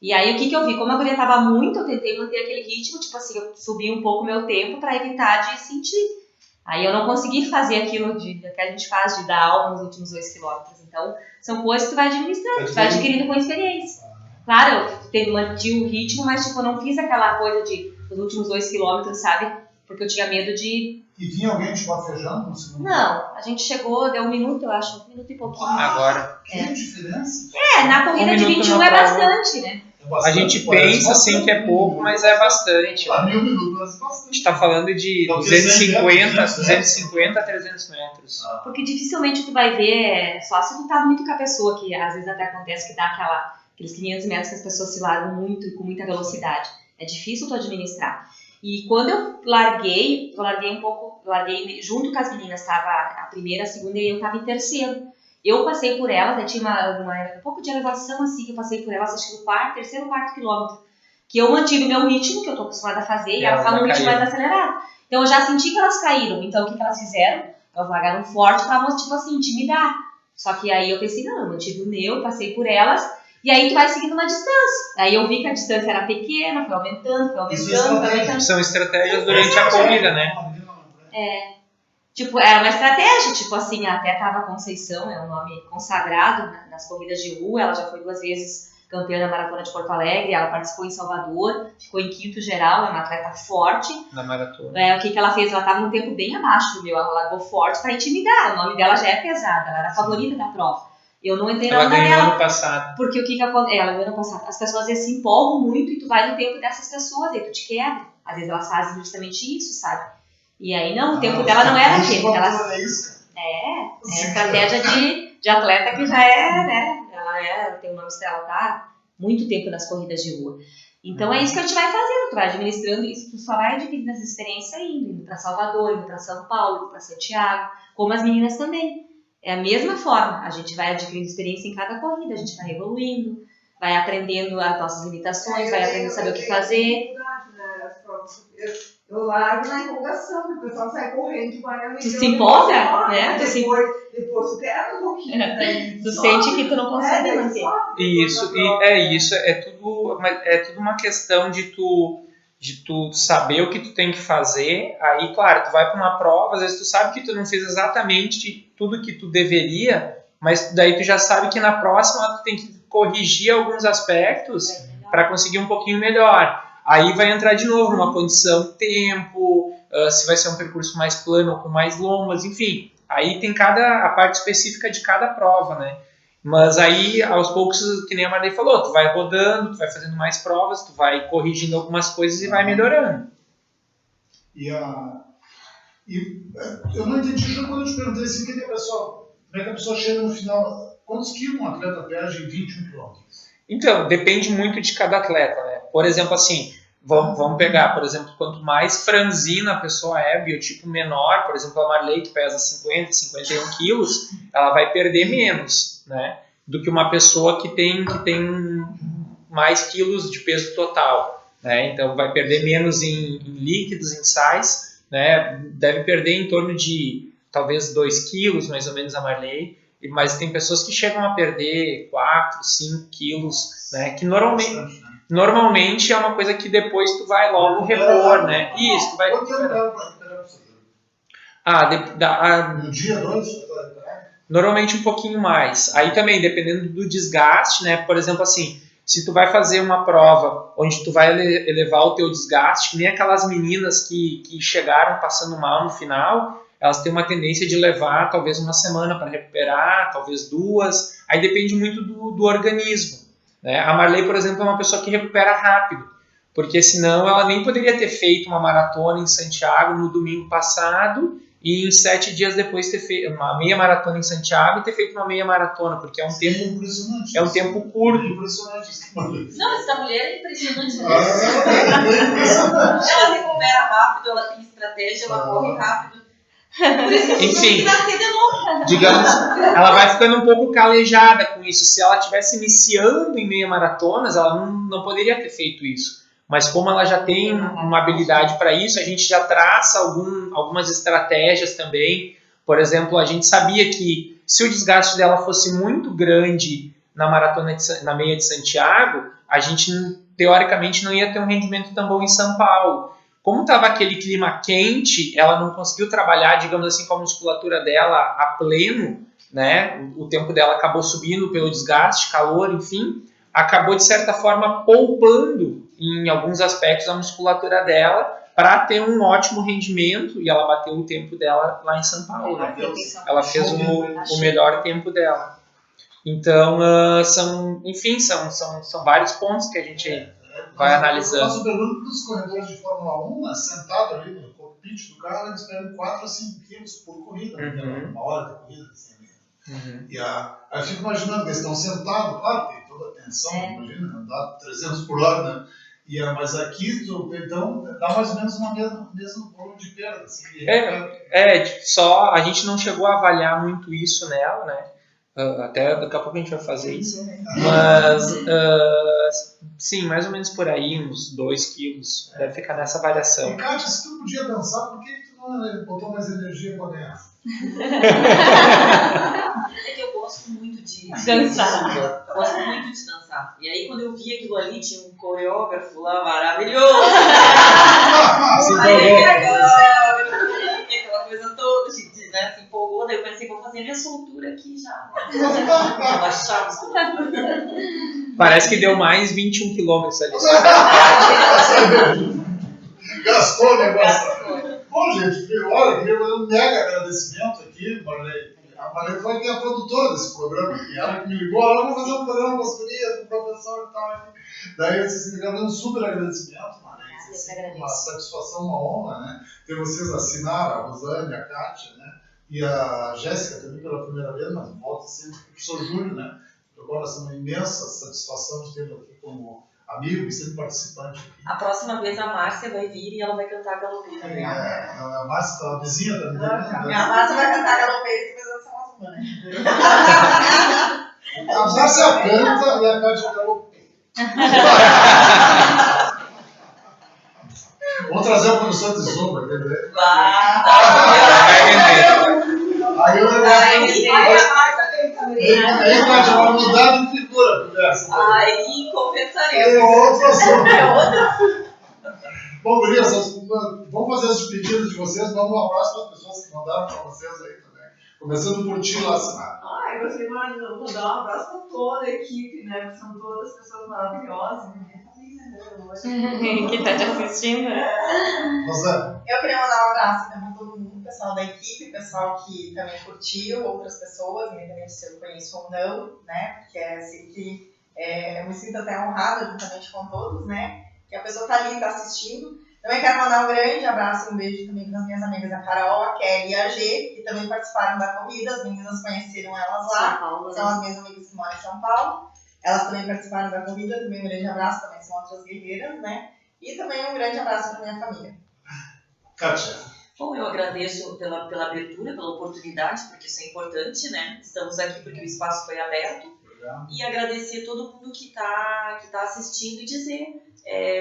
E aí o que eu vi? Como a guria tava muito, eu tentei manter aquele ritmo, tipo assim, eu subi um pouco o meu tempo para evitar de sentir. Aí eu não consegui fazer aquilo que a gente faz de dar aula nos últimos 2 quilômetros. Então, são coisas que tu vai administrando, tu vai adquirindo com experiência. Claro, eu mantive o ritmo, mas tipo, eu não fiz aquela coisa de os últimos 2 quilômetros, sabe? Porque eu tinha medo de... E vinha alguém te bafejando no segundo? Não, a gente chegou, deu 1 minuto, eu acho, 1 minuto e pouquinho. Agora. Que diferença? Na corrida de 21 é bastante, né? A gente pensa assim que é pouco, mas é bastante. A 1000 minutos é bastante. A gente está falando de 250 a 300 metros. Porque dificilmente tu vai ver, só se tu tá muito com a pessoa, que às vezes até acontece que dá aqueles 500 metros que as pessoas se largam muito e com muita velocidade. É difícil tu administrar. E quando eu larguei um pouco, larguei junto com as meninas, estava a primeira, a segunda e eu estava em terceiro. Eu passei por elas, tinha um pouco de elevação assim, que eu passei por elas, acho que no terceiro ou quarto quilômetro, que eu mantive o meu ritmo, que eu tô acostumada a fazer, e elas estavam no ritmo mais acelerado. Então eu já senti que elas caíram, então o que elas fizeram? Elas largaram forte pra, tipo assim, intimidar. Só que aí eu pensei, não, eu mantive o meu, passei por elas, e aí tu vai seguindo uma distância. Aí eu vi que a distância era pequena, foi aumentando. São estratégias durante a corrida, né? Tipo, era uma estratégia, tipo assim, até tava Conceição, é um nome consagrado nas corridas de rua, ela já foi 2 vezes campeã da Maratona de Porto Alegre, ela participou em Salvador, ficou em 5º geral, é uma atleta forte. Na maratona. O que ela fez? Ela tava num tempo bem abaixo do meu, ela largou forte pra intimidar, o nome dela já é pesado, ela era a favorita da prova. Eu não entrei na onda dela. Ela ganhou ano passado. Porque o que acontece? Ela ganhou ano passado. As pessoas às vezes se empolgam muito e tu vai no tempo dessas pessoas, aí tu te quebra. Às vezes elas fazem justamente isso, sabe? E aí não, o tempo dela não era aquele. É estratégia de atleta que já é, né? Ela tem o nome dela, tá muito tempo nas corridas de rua. Então é isso que a gente vai fazendo, tu vai administrando isso, tu só vai adquirindo essa experiência indo para Salvador, indo para São Paulo, indo para Santiago, como as meninas também. É a mesma forma, a gente vai adquirindo experiência em cada corrida, a gente vai evoluindo, vai aprendendo as nossas limitações, vai aprendendo a saber o que fazer. Eu largo na empolgação, porque o pessoal sai correndo de manhã. Tu se empolga, né? Depois tu quer um pouquinho. Tu sente que tu não consegue manter. Isso, é tudo uma questão de tu saber o que tu tem que fazer. Aí, claro, tu vai para uma prova, às vezes tu sabe que tu não fez exatamente tudo que tu deveria, mas daí tu já sabe que na próxima tu tem que corrigir alguns aspectos para conseguir um pouquinho melhor. Aí vai entrar de novo numa condição tempo, se vai ser um percurso mais plano ou com mais lombas, enfim. Aí tem a parte específica de cada prova, né? Mas aí, aos poucos, que nem a Marley falou, tu vai rodando, tu vai fazendo mais provas, tu vai corrigindo algumas coisas e vai melhorando. Eu não entendi quando eu te perguntei assim, como é que a pessoa chega no final, quantos quilos um atleta perde em 21 quilômetros? Então, depende muito de cada atleta, né? Por exemplo, assim, vamos pegar, por exemplo, quanto mais franzina a pessoa é, biotipo menor, por exemplo, a Marley, que pesa 50, 51 quilos, ela vai perder menos, né? do que uma pessoa que tem mais quilos de peso total, né? Então vai perder menos em líquidos, em sais, né? Deve perder em torno de talvez 2 quilos, mais ou menos, a Marley, mas tem pessoas que chegam a perder 4, 5 quilos, né? Que normalmente é uma coisa que depois tu vai logo repor, né? Isso, tu vai Quanto tempo recuperar. leva para recuperar você? No dia, 2? Normalmente um pouquinho mais. Aí também, dependendo do desgaste, né? Por exemplo, assim, se tu vai fazer uma prova onde tu vai elevar o teu desgaste, que nem aquelas meninas que chegaram passando mal no final, elas têm uma tendência de levar talvez uma semana para recuperar, talvez 2. Aí depende muito do organismo, né? A Marley, por exemplo, é uma pessoa que recupera rápido, porque senão ela nem poderia ter feito uma maratona em Santiago no domingo passado e em 7 dias depois ter feito uma meia maratona em Santiago e ter feito uma meia maratona, porque é um tempo curto. Impressionante. Não, essa mulher é impressionante. É impressionante. Ela recupera rápido, ela tem estratégia, ela corre rápido. Por isso que Enfim, nascer de novo. digamos, ela vai ficando um pouco calejada com isso. Se ela estivesse iniciando em meia maratonas, ela não poderia ter feito isso. Mas como ela já tem uma habilidade para isso, a gente já traça algumas estratégias também. Por exemplo, a gente sabia que se o desgaste dela fosse muito grande na meia de Santiago, a gente teoricamente não ia ter um rendimento tão bom em São Paulo. Como estava aquele clima quente, ela não conseguiu trabalhar, digamos assim, com a musculatura dela a pleno, né? O tempo dela acabou subindo pelo desgaste, calor, enfim, acabou de certa forma poupando em alguns aspectos a musculatura dela para ter um ótimo rendimento, e ela bateu o tempo dela lá em São Paulo, né? Ela fez o melhor tempo dela. Então, são vários pontos que a gente vai analisando. Eu faço pergunta para os corredores de Fórmula 1, sentado ali no cockpit do carro, eles pegam 4 a 5 quilos por corrida, uma hora de corrida, assim. E aí eu fico imaginando que eles estão sentados, claro, tem toda a tensão, imagina, andar 300 por hora, né? Mas aqui, então, dá mais ou menos o mesmo volume de perda. Assim, só a gente não chegou a avaliar muito isso nela, né? Até daqui a pouco a gente vai fazer isso. Mas, sim, mais ou menos por aí, uns 2 quilos. Deve ficar nessa variação. E, Kátia, se tu podia dançar, por que tu não botou mais energia para ganhar? É que eu gosto muito de dançar. Eu gosto muito de dançar. E aí, quando eu vi aquilo ali, tinha um coreógrafo lá maravilhoso. Aí, aquela coisa toda, gente, né, se empolgou. Daí eu pensei, vou fazer minha soltura aqui já. Relaxar a musculatura. Parece que deu mais 21 quilômetros ali. Gastou o negócio. Bom, gente, olha, queria fazer um mega agradecimento aqui, Marley. A Marley foi que é a produtora desse programa. E ela me ligou, vamos fazer um programa com as gurias, com o professor e tal. Daí vocês se ligaram, um super agradecimento, Marley. Uma satisfação, uma honra, né? Ter vocês assinaram, a Rosane, a Kátia, né? E a Jéssica também pela primeira vez, mas volta sempre o professor Júlio, né? Agora, é uma imensa satisfação de tê-lo aqui como amigo e sempre participante aqui. A próxima vez a Márcia vai vir e ela vai cantar a galopeira. A Márcia está a vizinha também. A Márcia vai cantar a galopeira e depois são as humanas. A Márcia canta e a Kátia galopeira. Vamos trazer o professor de zumba, entendeu? Aí eu Aí, Kátia, vai mudar de figura a conversa. Aí confessarei. É outro assunto. Bom, gurias, vamos fazer os pedidos de vocês. Vamos um abraço para as pessoas que mandaram para vocês aí também. Começando por ti lá, Sinara. Eu gostaria de mandar um abraço para toda a equipe, né? São todas pessoas maravilhosas. Que está te assistindo, né? Rosane. Eu queria mandar um abraço para todo mundo, pessoal da equipe, pessoal que também curtiu, outras pessoas, independente se eu conheço ou não, né? Porque é assim que eu me sinto até honrada juntamente com todos, né? Que a pessoa está ali, está assistindo. Também quero mandar um grande abraço e um beijo também para as minhas amigas, a Carol, a Kelly e a G, que também participaram da corrida. As meninas conheceram elas lá, Paulo, são as minhas amigas que moram em São Paulo. Elas também participaram da corrida, também um grande abraço, também são outras guerreiras, né? E também um grande abraço para minha família. Kátia. Bom, eu agradeço pela abertura, pela oportunidade, porque isso é importante, né? Estamos aqui porque o espaço foi aberto. E agradecer todo mundo que tá assistindo e dizer,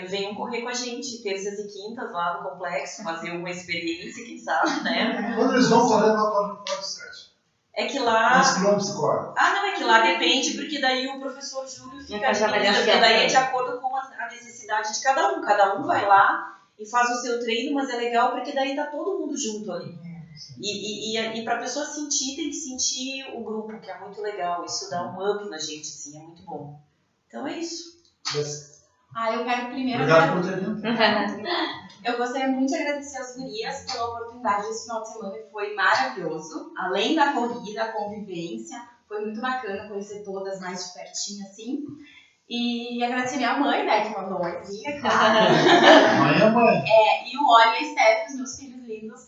venham correr com a gente, terças e quintas lá no complexo, fazer uma experiência, quem sabe, né? Quando eles vão correr lá para o site? É que lá... Quantos quilômetros corre? Não, é que lá depende, porque daí o professor Júlio fica Já vai dar porque certo, daí é né? de acordo com a necessidade de cada um. Cada um vai lá e faz o seu treino, mas é legal porque daí tá todo mundo junto ali. E pra pessoa sentir, tem que sentir o grupo, que é muito legal. Isso dá um up na gente, assim, é muito bom. Então é isso. Eu quero primeiro... Obrigado por ter vindo. Eu gostaria muito de agradecer às gurias pela oportunidade desse final de semana, que foi maravilhoso. Além da corrida, a convivência, foi muito bacana conhecer todas mais de pertinho, assim. E agradecer minha mãe, né, que mandou uma mãezinha, claro. Mãe é mãe. E o Oli e a Steph, os meus filhos lindos,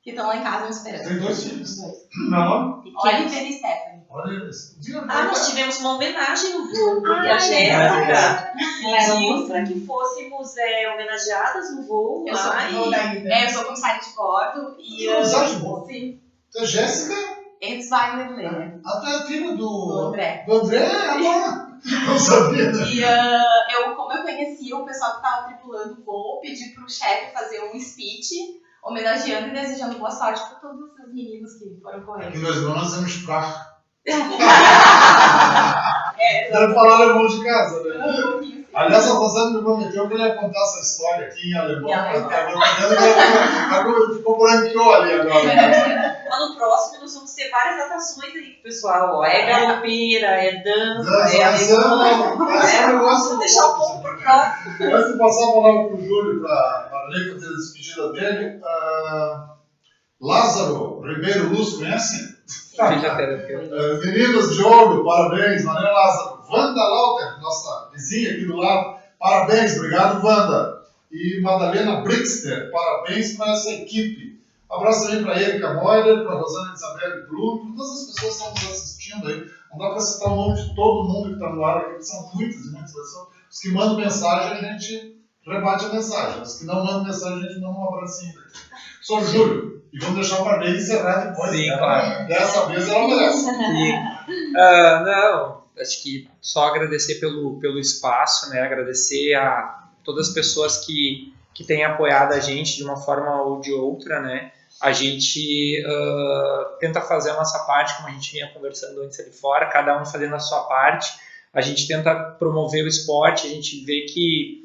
que estão lá em casa me esperando. Tem 2 filhos. Meu nome? Oliver e Stephanie. Olha isso. Nós tivemos uma homenagem no voo, porque a Jéssica pediu para que fôssemos homenageadas no voo Eu sou lá. eu sou comissária de bordo e... Sim. Então, Jéssica, Ex-Wagner Lehner, tu é filha do do André. André, agora. Não sabia, né? E como eu conhecia o pessoal que estava tripulando o voo, pedi pro chefe fazer um speech homenageando e desejando boa sorte para todos os meninos que foram correr. Aqui nós temos praia. Quero falar alemão de casa, né? Aliás, a Rosana me prometeu que ele ia contar essa história aqui em alemão. Agora ficou branqueou ali agora. Mas no próximo nós vamos ter várias atações aí pro pessoal. É galopeira, é dança, é alemão. Vamos deixar um pouco pro próximo. Antes de passar a palavra pro Júlio, para a Lei fazer a despedida dele, Lázaro Ribeiro Luz, conhece? Meninas de ouro, parabéns, Maria Lázaro. Wanda Lauter, nossa vizinha aqui do lado, parabéns, obrigado, Wanda. E Madalena Brixter, parabéns para essa equipe. Um abraço também para Erika Moider, para Rosana Isabel Blum, para todas as pessoas que estão nos assistindo aí. Não dá para citar o nome de todo mundo que está no ar aqui, são muitas e muitas pessoas. Os que mandam mensagem, a gente rebate a mensagem. Os que não mandam mensagem, a gente manda um abracinho. Sou Júlio. E vamos deixar o Marlene encerrar depois. Sim, claro. Dessa vez ela merece. Sim. Não, acho que só agradecer pelo espaço, né? Agradecer a todas as pessoas que têm apoiado a gente de uma forma ou de outra, né? A gente tenta fazer a nossa parte, como a gente vinha conversando antes ali fora, cada um fazendo a sua parte. A gente tenta promover o esporte, a gente vê que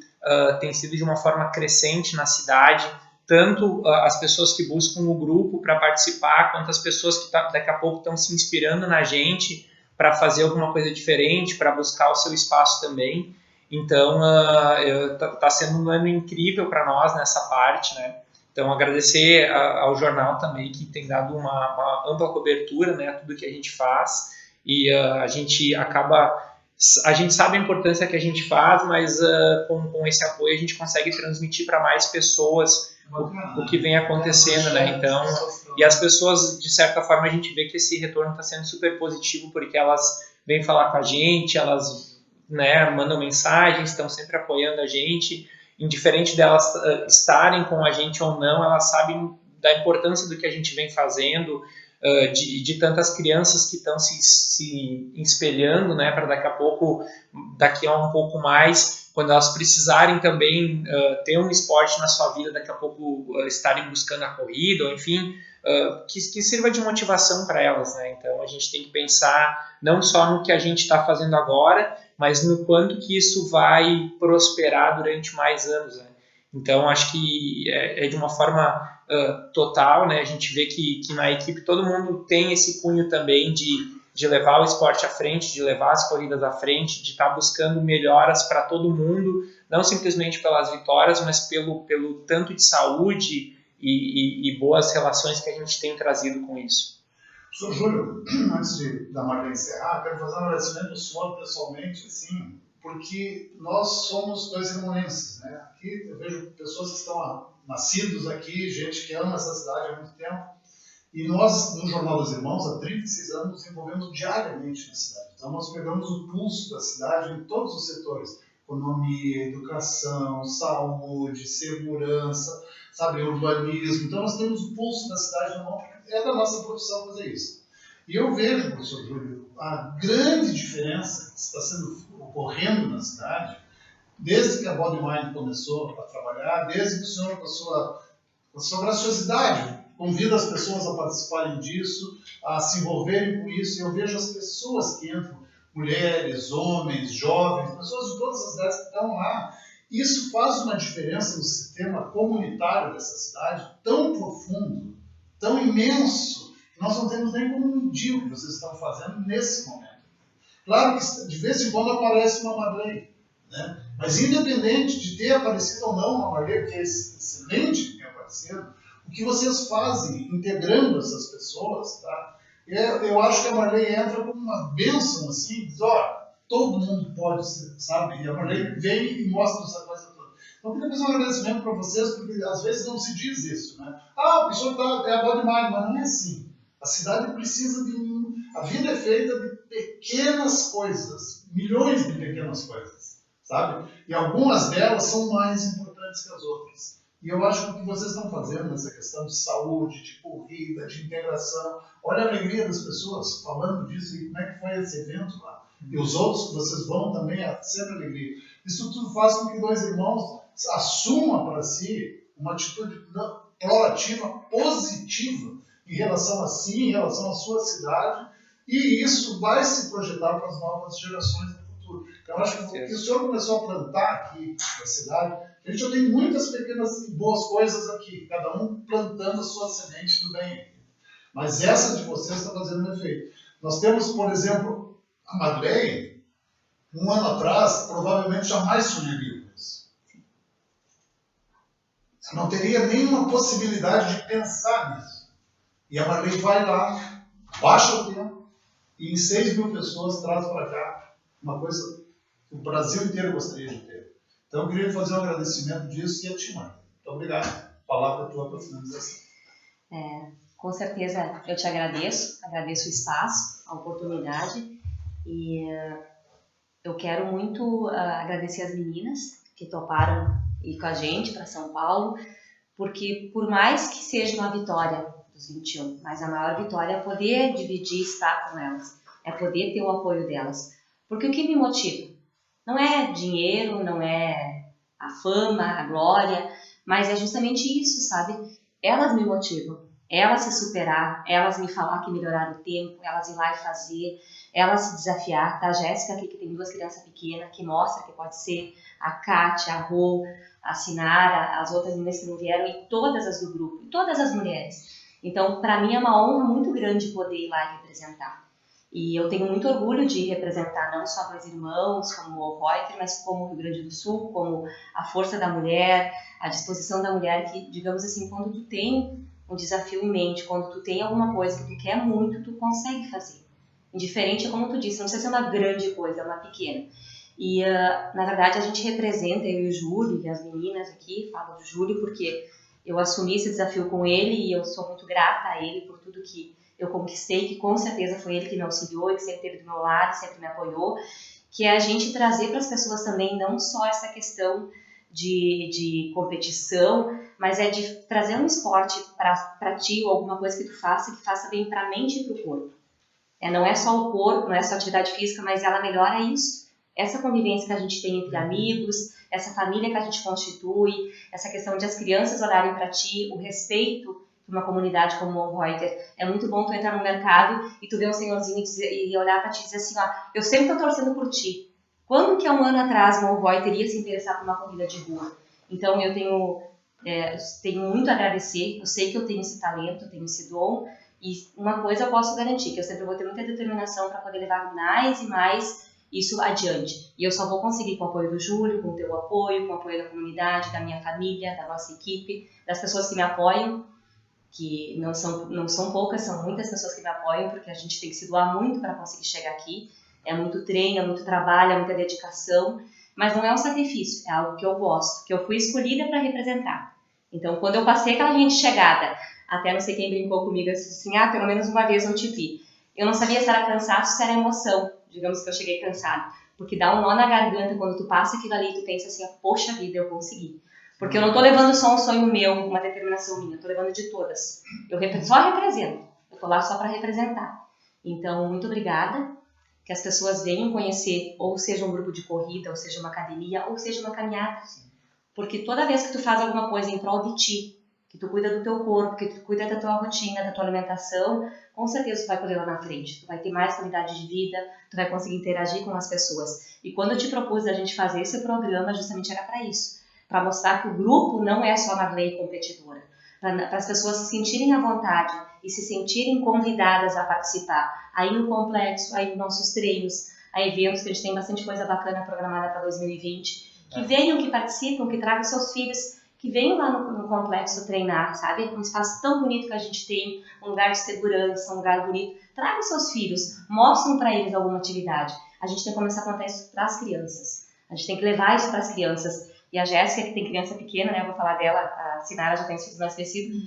tem sido de uma forma crescente na cidade, tanto as pessoas que buscam o grupo para participar, quanto as pessoas que daqui a pouco estão se inspirando na gente para fazer alguma coisa diferente, para buscar o seu espaço também. Então, está sendo um ano incrível para nós nessa parte, né? Então, agradecer ao jornal também, que tem dado uma ampla cobertura, né, a tudo que a gente faz, e a gente sabe a importância que a gente faz, mas com esse apoio a gente consegue transmitir para mais pessoas o que vem acontecendo, né? Então, e as pessoas, de certa forma, a gente vê que esse retorno está sendo super positivo, porque elas vêm falar com a gente, elas, né, mandam mensagens, estão sempre apoiando a gente, indiferente delas estarem com a gente ou não, elas sabem da importância do que a gente vem fazendo, de tantas crianças que estão se espelhando, né, para daqui a um pouco mais, quando elas precisarem também ter um esporte na sua vida, daqui a pouco estarem buscando a corrida, ou enfim, que sirva de motivação para elas, né? Então a gente tem que pensar não só no que a gente está fazendo agora, mas no quanto que isso vai prosperar durante mais anos, né? Então acho que é de uma forma total, né? A gente vê que na equipe todo mundo tem esse cunho também de levar o esporte à frente, de levar as corridas à frente, de estar buscando melhoras para todo mundo, não simplesmente pelas vitórias, mas pelo tanto de saúde e boas relações que a gente tem trazido com isso. Sr. Júlio, antes da Marlene encerrar, quero fazer um agradecimento ao senhor pessoalmente, assim, porque nós somos 2 irmonenses, né? Aqui eu vejo pessoas que estão nascidos aqui, gente que ama essa cidade há muito tempo. E nós, no Jornal dos Irmãos, há 36 anos, nos envolvemos diariamente na cidade. Então, nós pegamos o pulso da cidade em todos os setores. Economia, educação, saúde, segurança, sabe, urbanismo. Então, nós temos o pulso da cidade na mão, porque é da nossa profissão fazer isso. E eu vejo, professor Júlio, a grande diferença que está ocorrendo na cidade, desde que a Body Mind começou a trabalhar, desde que o senhor, com a sua graciosidade, convida as pessoas a participarem disso, a se envolverem com isso. Eu vejo as pessoas que entram, mulheres, homens, jovens, pessoas de todas as idades que estão lá. Isso faz uma diferença no sistema comunitário dessa cidade, tão profundo, tão imenso, que nós não temos nem como medir o que vocês estão fazendo nesse momento. Claro que de vez em quando aparece uma Marley, né? Mas independente de ter aparecido ou não uma Marley, que é excelente que tenha aparecido, o que vocês fazem integrando essas pessoas, tá? Eu acho que a Marley entra como uma bênção, assim, diz, ó, todo mundo pode, sabe? E a Marley vem e mostra essa coisa toda. Então, eu queria fazer um agradecimento para vocês, porque às vezes não se diz isso, né? Ah, o pessoal é a Body Mind, mas não é assim. A cidade precisa de mim. A vida é feita de pequenas coisas, milhões de pequenas coisas, sabe? E algumas delas são mais importantes que as outras. E eu acho que o que vocês estão fazendo nessa questão de saúde, de corrida, de integração, olha a alegria das pessoas falando disso e como é que foi esse evento lá. E os outros que vocês vão também, é sempre alegria. Isso tudo faz com que dois irmãos assumam para si uma atitude proativa, positiva, em relação a si, em relação à sua cidade, e isso vai se projetar para as novas gerações do futuro. Então, eu acho que o senhor começou a plantar aqui na cidade, a gente já tem muitas pequenas e boas coisas aqui, cada um plantando a sua semente do bem. Mas essa de vocês está fazendo um efeito. Nós temos, por exemplo, a Marley, um ano atrás, provavelmente jamais sonharia com isso. Você não teria nenhuma possibilidade de pensar nisso. E a Marley vai lá, baixa o tempo, e em 6.000 pessoas traz para cá uma coisa que o Brasil inteiro gostaria de ter. Então eu queria fazer um agradecimento disso e a ti, Marley. Muito obrigado. A palavra é tua para a finalização. Com certeza eu te agradeço o espaço, a oportunidade, e eu quero muito agradecer as meninas que toparam ir com a gente para São Paulo, porque por mais que seja uma vitória dos 21, mas a maior vitória é poder dividir, estar com elas, é poder ter o apoio delas. Porque o que me motiva não é dinheiro, não é a fama, a glória, mas é justamente isso, sabe? Elas me motivam, elas se superar, elas me falar que melhoraram o tempo, elas ir lá e fazer, elas se desafiar, tá? A Jéssica aqui, que tem 2 crianças pequenas, que mostra que pode ser, a Kátia, a Rô, a Sinara, as outras meninas que não vieram, e todas as do grupo, e todas as mulheres. Então, para mim é uma honra muito grande poder ir lá e representar. E eu tenho muito orgulho de representar não só Dois Irmãos, como o Reuter, mas como o Rio Grande do Sul, como a força da mulher, a disposição da mulher, que, digamos assim, quando tu tem um desafio em mente, quando tu tem alguma coisa que tu quer muito, tu consegue fazer. Indiferente, como tu disse, não precisa ser uma grande coisa, é uma pequena. E, na verdade, a gente representa, eu e o Júlio, e as meninas aqui, falo do Júlio porque eu assumi esse desafio com ele e eu sou muito grata a ele por tudo que eu conquistei, que com certeza foi ele que me auxiliou e que sempre esteve do meu lado, sempre me apoiou, que é a gente trazer para as pessoas também não só essa questão de competição, mas é de trazer um esporte para ti ou alguma coisa que tu faça que faça bem para a mente e para o corpo. Não é só o corpo, não é só a atividade física, mas ela melhora isso. Essa convivência que a gente tem entre amigos, essa família que a gente constitui, essa questão de as crianças olharem para ti, o respeito de uma comunidade como o Reuter. É muito bom tu entrar no mercado e tu ver um senhorzinho e olhar para ti e dizer assim, ó, eu sempre estou torcendo por ti. Quando que há um ano atrás o Reuter iria se interessar por uma corrida de rua? Então eu tenho muito a agradecer, eu sei que eu tenho esse talento, eu tenho esse dom, e uma coisa eu posso garantir, que eu sempre vou ter muita determinação para poder levar mais e mais isso adiante. E eu só vou conseguir com o apoio do Júlio, com o teu apoio, com o apoio da comunidade, da minha família, da nossa equipe, das pessoas que me apoiam, que não são poucas, são muitas pessoas que me apoiam, porque a gente tem que se doar muito para conseguir chegar aqui. É muito treino, é muito trabalho, é muita dedicação, mas não é um sacrifício, é algo que eu gosto, que eu fui escolhida para representar. Então, quando eu passei aquela linha de chegada, até não sei quem brincou comigo, assim, pelo menos uma vez eu te vi. Eu não sabia se era cansaço, se era emoção. Digamos que eu cheguei cansada. Porque dá um nó na garganta quando tu passa aquilo ali e tu pensa assim, poxa vida, eu consegui. Porque eu não tô levando só um sonho meu, uma determinação minha, eu tô levando de todas. Eu só represento. Eu tô lá só para representar. Então, muito obrigada. que as pessoas venham conhecer, ou seja um grupo de corrida, ou seja uma academia, ou seja uma caminhada. Porque toda vez que tu faz alguma coisa em prol de ti, que tu cuida do teu corpo, que tu cuida da tua rotina, da tua alimentação, com certeza tu vai poder lá na frente. Tu vai ter mais qualidade de vida, tu vai conseguir interagir com as pessoas. E quando eu te propus a gente fazer esse programa, justamente era para isso. Para mostrar que o grupo não é só Marley competidora. Para as pessoas se sentirem à vontade e se sentirem convidadas a participar. Aí no complexo, aí nos nossos treinos, aí eventos que a gente tem bastante coisa bacana programada para 2020. Que venham, que participam, que tragam seus filhos, que venham lá no complexo treinar, sabe? Um espaço tão bonito que a gente tem, um lugar de segurança, um lugar bonito. Tragam seus filhos, mostrem para eles alguma atividade. A gente tem que começar a contar isso para as crianças. A gente tem que levar isso para as crianças. E a Jéssica, que tem criança pequena, né? Eu vou falar dela, a Sinara já tem filhos mais crescidos.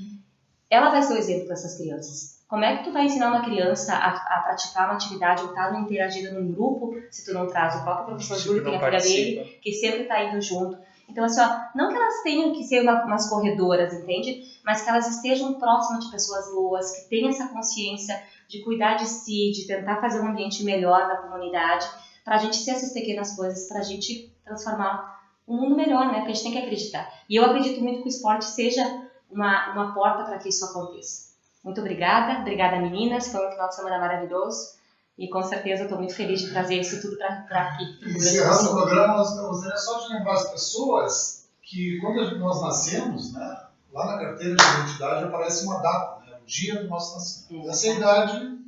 Ela vai ser o exemplo para essas crianças. Como é que tu vai ensinar uma criança a praticar uma atividade ou estar interagindo num grupo se tu não traz? O próprio professor Júlio tem a filha dele, que sempre está indo junto. Então, assim, ó, não que elas tenham que ser umas corredoras, entende? Mas que elas estejam próximas de pessoas boas, que tenham essa consciência de cuidar de si, de tentar fazer um ambiente melhor na comunidade, para a gente ser essas pequenas coisas, para a gente transformar um mundo melhor, né? Porque a gente tem que acreditar. E eu acredito muito que o esporte seja uma porta para que isso aconteça. Muito obrigada. Obrigada, meninas. Foi um final de semana maravilhoso. E com certeza estou muito feliz de trazer isso tudo para aqui. Encerrando o programa, nós gostaria só de lembrar as pessoas que quando nós nascemos, né, lá na carteira de identidade aparece uma data, né, o dia do nosso nascimento. Essa é a idade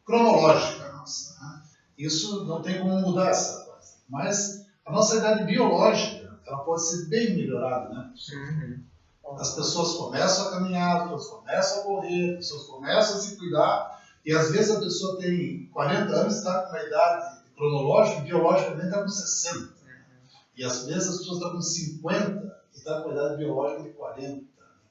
cronológica nossa. Né? Isso não tem como mudar essa coisa. Mas a nossa idade biológica, ela pode ser bem melhorada, né? As pessoas começam a caminhar, as pessoas começam a correr, as pessoas começam a se cuidar. E às vezes a pessoa tem 40 anos e está com uma idade cronológica, biologicamente está com 60. E às vezes as pessoas estão com 50 e estão com a idade biológica de 40.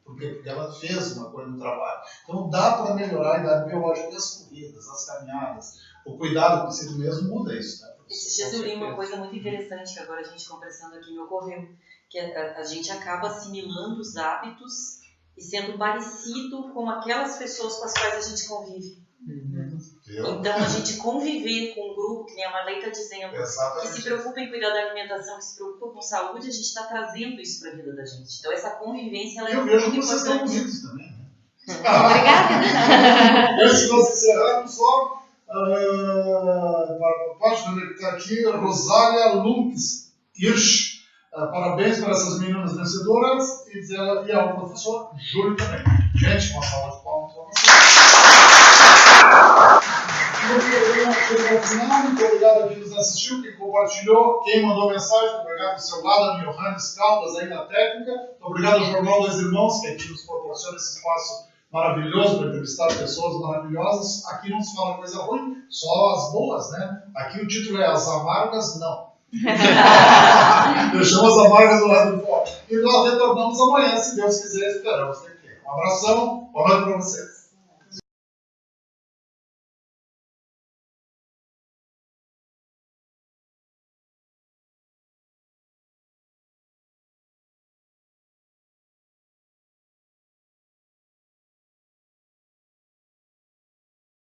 Porque ela fez uma coisa no trabalho. Então dá para melhorar a idade biológica das corridas, das caminhadas. O cuidado consigo mesmo muda isso. Né? Esses dias eu li uma coisa muito interessante que agora a gente conversando aqui me ocorreu. Que a gente acaba assimilando os hábitos e sendo parecido com aquelas pessoas com as quais a gente convive. Então, a gente conviver com um grupo, que nem a Marley está dizendo, que se preocupa em cuidar da alimentação, que se preocupa com saúde, a gente está trazendo isso para a vida da gente. Então, essa convivência ela é muito importante. Eu vejo que vocês estão bonitos também. Né? Obrigada. Antes de nós encerrarmos, só para a página que está aqui, Rosália Lunks Hirsch. Parabéns para essas meninas vencedoras e ao professor Júlio também. Gente, uma salva de palmas para vocês. Muito obrigado a quem nos assistiu, quem compartilhou, quem mandou mensagem. Muito obrigado do seu lado, a Johannes Caldas aí na técnica. Muito obrigado ao Jornal Dois Irmãos, que aqui nos proporciona esse espaço maravilhoso para entrevistar pessoas maravilhosas. Aqui não se fala coisa ruim, só as boas, né? Aqui o título é As Amargas, não. Deixamos as amargas do lado de fora. E nós retornamos amanhã, se Deus quiser, esperamos ter que. Um abração, boa noite para vocês.